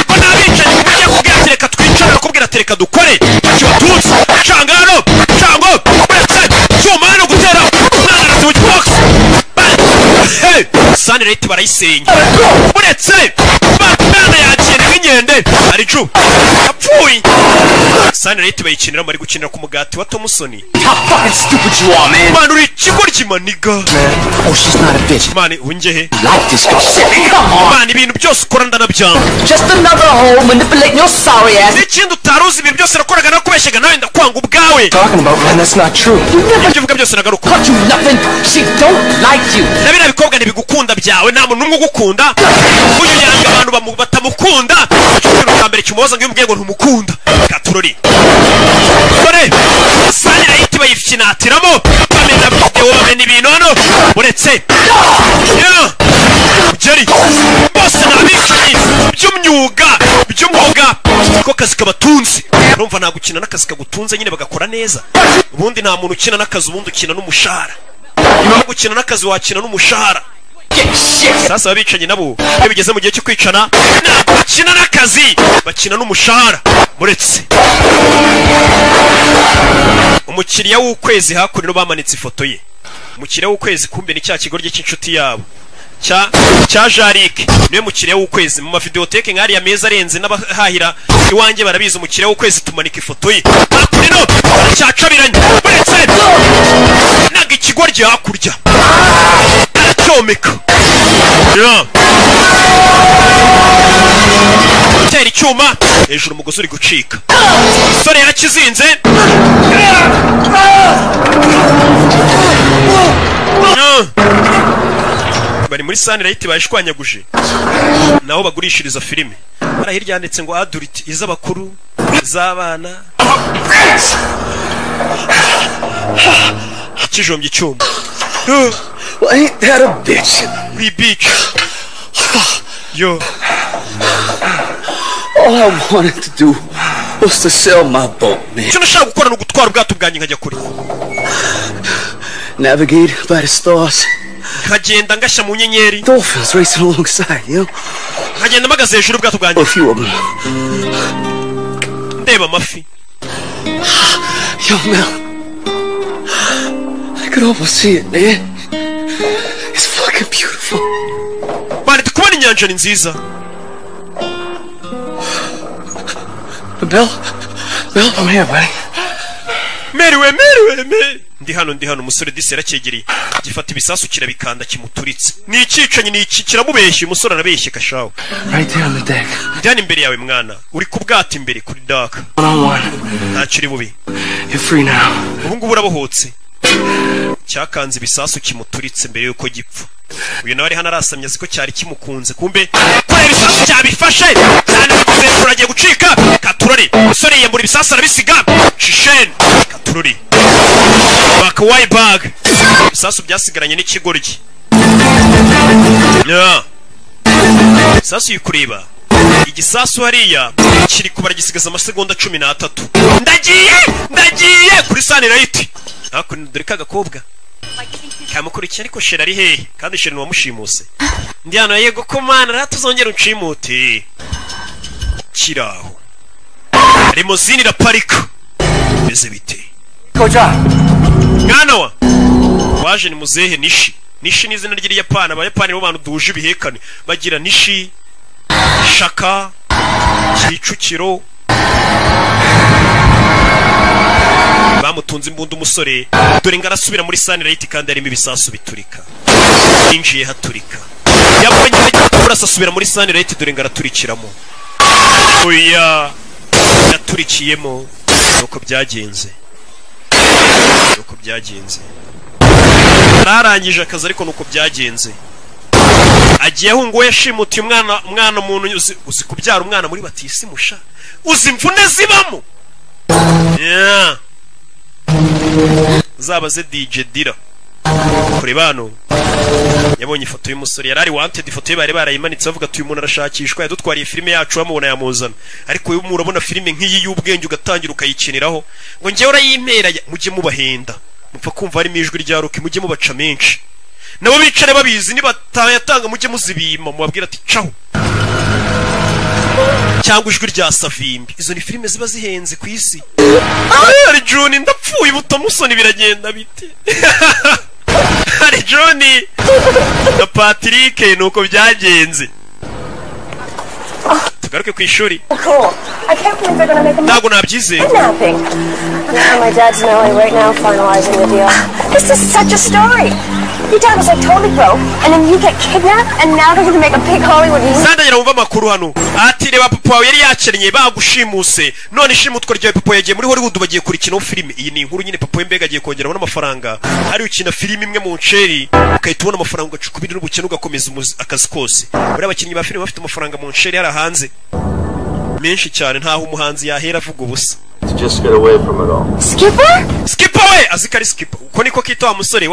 ko nabicaye mugiye kubwira ati reka twicare nakubwira ati reka dukore kibatutsi cangano cango uretse cyuma no gutera umwana mu box Sunlight barayisenya uretse bana yagiye nk'inkende ari Ju apfuye Sunny Light bayikinira bari gukinira ku mugati wa Thompson. How fucking stupid you are, man. Man, uri ikigoryi maniga. Oh, she's not a bitch. Man, unjehe. Like this girl. Shit, come on. Man, ibintu byose ukora ndanabyanga. Just another hoe manipulating your sorry ass. N'ikindi utaruzi ibintu byose nakoraga nakubeshyaga nawe ndakwanga ubwawe. Talking about, man, that's not true. Ibyo uvuga byose nagaruka. Cut you nothing. She don't like you. Nabira bikobwa ntibigukunda byawe nta muntu n'umwe ugukunda. Uyu yanga abantu batamukunda. Ikintu cyambere kimubaza ngo umbwiye ngo ntumukunda. Katurori. Kore. Sunny Light bayifinatiramo. Bamena video bamena ibintu hano. Uretse. Jerry. Bose nabicaye by'umwuga ko kazi kabatunze. Urumva nta gukina n'akazi kagutunze nyine bagakora neza. Ubundi nta muntu ukina n'akazi ubundi ukina n'umushahara. Niba gukina n'akazi wakina n'umushahara. Sasa babicanye nabo iyo bigeze mu gihe cyo kwicana bakina n'akazi bakina n'umushahara muretse umukiriya w'ukwezi hakurino bamanitse ifoto ye umukiriya w'ukwezi kumbe ni cya kigorye cy'inshuti yabo cya Jarike niwe mukiriya w'ukwezi mu mavideoteke nk'ari ya meza arenze n'abahahira iwanjye barabizi umukiriya w'ukwezi tumanika ifoto ye hakurino cyacabiranye muretse naga ikigorye hakurya aracyomeka tera icyuma hejuru umugozi uri gucika sore yarakizinze bari muri Sunny Light bayishwanyaguje naho bagurishiriza filime ara hirya yanditse ngo adult iz'abakuru iz'abana kijombye icyuma. Well, ain't that a bitch? We bitch. Yo. All I wanted to do was to sell my boat, man. Cyo nashaka gukora no gutwara ubwato bwanjye nkajya kuri. Navigate by the stars. Nkagenda ngashya mu nyenyeri. Dolphins racing alongside, you know. Nkagenda magaze hejuru ubwato bwanjye. A few of them. Ndeba amafi. Yo, Mel. I could almost see it, man. It's fucking beautiful. Man, tukubona inyanja ni nziza. Mel, I'm here, buddy. Meriwe. Ndi hano umusore disera cyegereye. Gifata ibisasu kirabikanda kimuturitse. Ni icicanye ni iki kiramubeshye umusore arabeshye kashaho. Right there on the deck. Ndani imbere yawe mwana. Uri ku bwato imbere kuri dock. Ntaciri bubi. You're free now. Ubu ngubu urabohotse. Cyakanze ibisasu kimuturitse mbere yuko gipfa. Uyu nawe ari hano arasamye ziko cyari kimukunze kumbe kore ibisasu cyabifashe cyane bivuze turagiye gucika Katurori umusore yiyambura ibisasu arabisiga Shishen Katurori bakawayi bag ibisasu byasigaranye n'ikigoryi ibisasu yikureba igisasu hariya kiri kubara gisigaza amasegonda 13 ndagiye kuri Sunny Light hakuno dore kagakobwa kamukurikiye ariko shera ari hehe kandi shera wamushimuse ndi hano yego ko mana ratuzongera uncimute kiraho limousine ira parika beze bite koja mwana wa waje ni muzehe Nishi ni izina ry'Iyapani abayapani bo bantu duje ibihekane bagira Nishi Shaka Kicukiro bamutunze imbunda umusore dore ngarasubira muri Sunny Light kandi arimo ibisasu biturika injiye haturika yabonye urasasubira muri Sunny Light dore ngaraturikiramo oya yaturikiyemo nuko byagenze ararangije akazi ariko nuko byagenze agiye ahungu yashimutiye umwana umuntu uzi kubyara umwana muri batisi musha uzi imvune zibamo zabaze DJ Dira kuri bano yabonye ifoto y'umusore yarari wanted ifoto ye bari barayimanitse bavuga tuyu umuntu arashakishwa yadutwariye filime yacu bamubona yamuzana ariko uyu murabona filime nk'iyi y'ubwenge ugatangira ukayikiniraho ngo ngewe urayimpera mujye mubahenda mupfa kumva harimo ijwi rya Roki mujye mubaca menshi nabo bicare babizi nibatayatanga mujye muzibima mubabwira ati caho cyangwa ijwi rya Savimbi izo ni filime ziba zihenze ku isi ari Juni ndapfuye butamusoni biragenda bite ari Juni na Patrick nuko byagenze tugaruke ku ishuri Cool. I can't believe they're gonna make a ntabwo nabyizeye kidnapping. My dad's in LA right now finalizing the deal. This is such a story. Your dad was like totally broke, and then you get kidnapped, and now they're gonna make a big Hollywood movie. sandagira wumva amakuru hano ati reba papa wawe yari yakennye bagushimuse none ishimutwa ryawe papa yagiye muri Hollywood bagiye kurikina filime iyi ni inkuru nyine papa wembega agiye kongera abona amafaranga ari ukina filime imwe mu nsheri ukahita ubona amafaranga ugacukubira n'ubukene ugakomeza akazi kose buri abakinnyi ba filime bafite amafaranga mu nsheri yari hanze menshi cyane ntaho umuhanzi yahera avuga ubusa Just get away from it all. Skipper? Skipper we azikari Skipper uko niko kita wa musore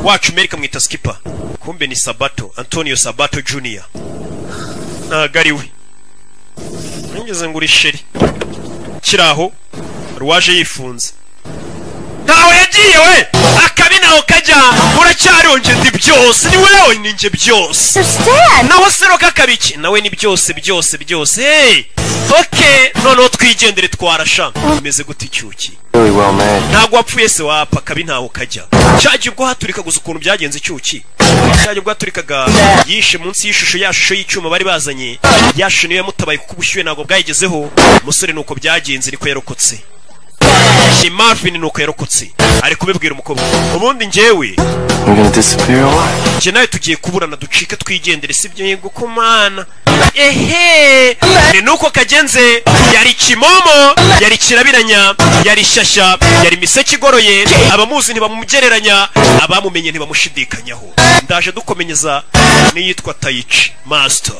wacu America mwita Skipper kumbe ni Sabato Antonio Sabato Jr. Nagari we ngeze nguri sheri kiraho ruwaje yifunze ntawe yagiye we akabinaho kajya uracyaronje ndi byose ni wewe ninje byose naho sero kakabiki nawe ni byose hey okay none twigendere twarasha bimeze gute icyuki ntago wapfuye se wapa kabi ntaho kajya cyaje ubwo haturika guza ukuntu byagenze icyuki cyaje ubwo haturikaga yishe munsi y'ishusho yashusho y'icyuma bari bazanye yashusho niyo yamutabaye kuko ubushyuhe ntago bwayigezeho umusore nuko byagenze niko yarokotse Marvin nuko yarokotse ari kubibwira umukobwa ubundi njyewe nawe tugiye kuburana ducike twigendere sibyo yego kumana ni nuko kagenze yari kimomo yari kirabiranya yari shasha yari miseke igoroye abamuzi ntibamumugereranya abamumenye ntibamushidikanyaho ndaje dukomenyeza niyitwa Taichi Master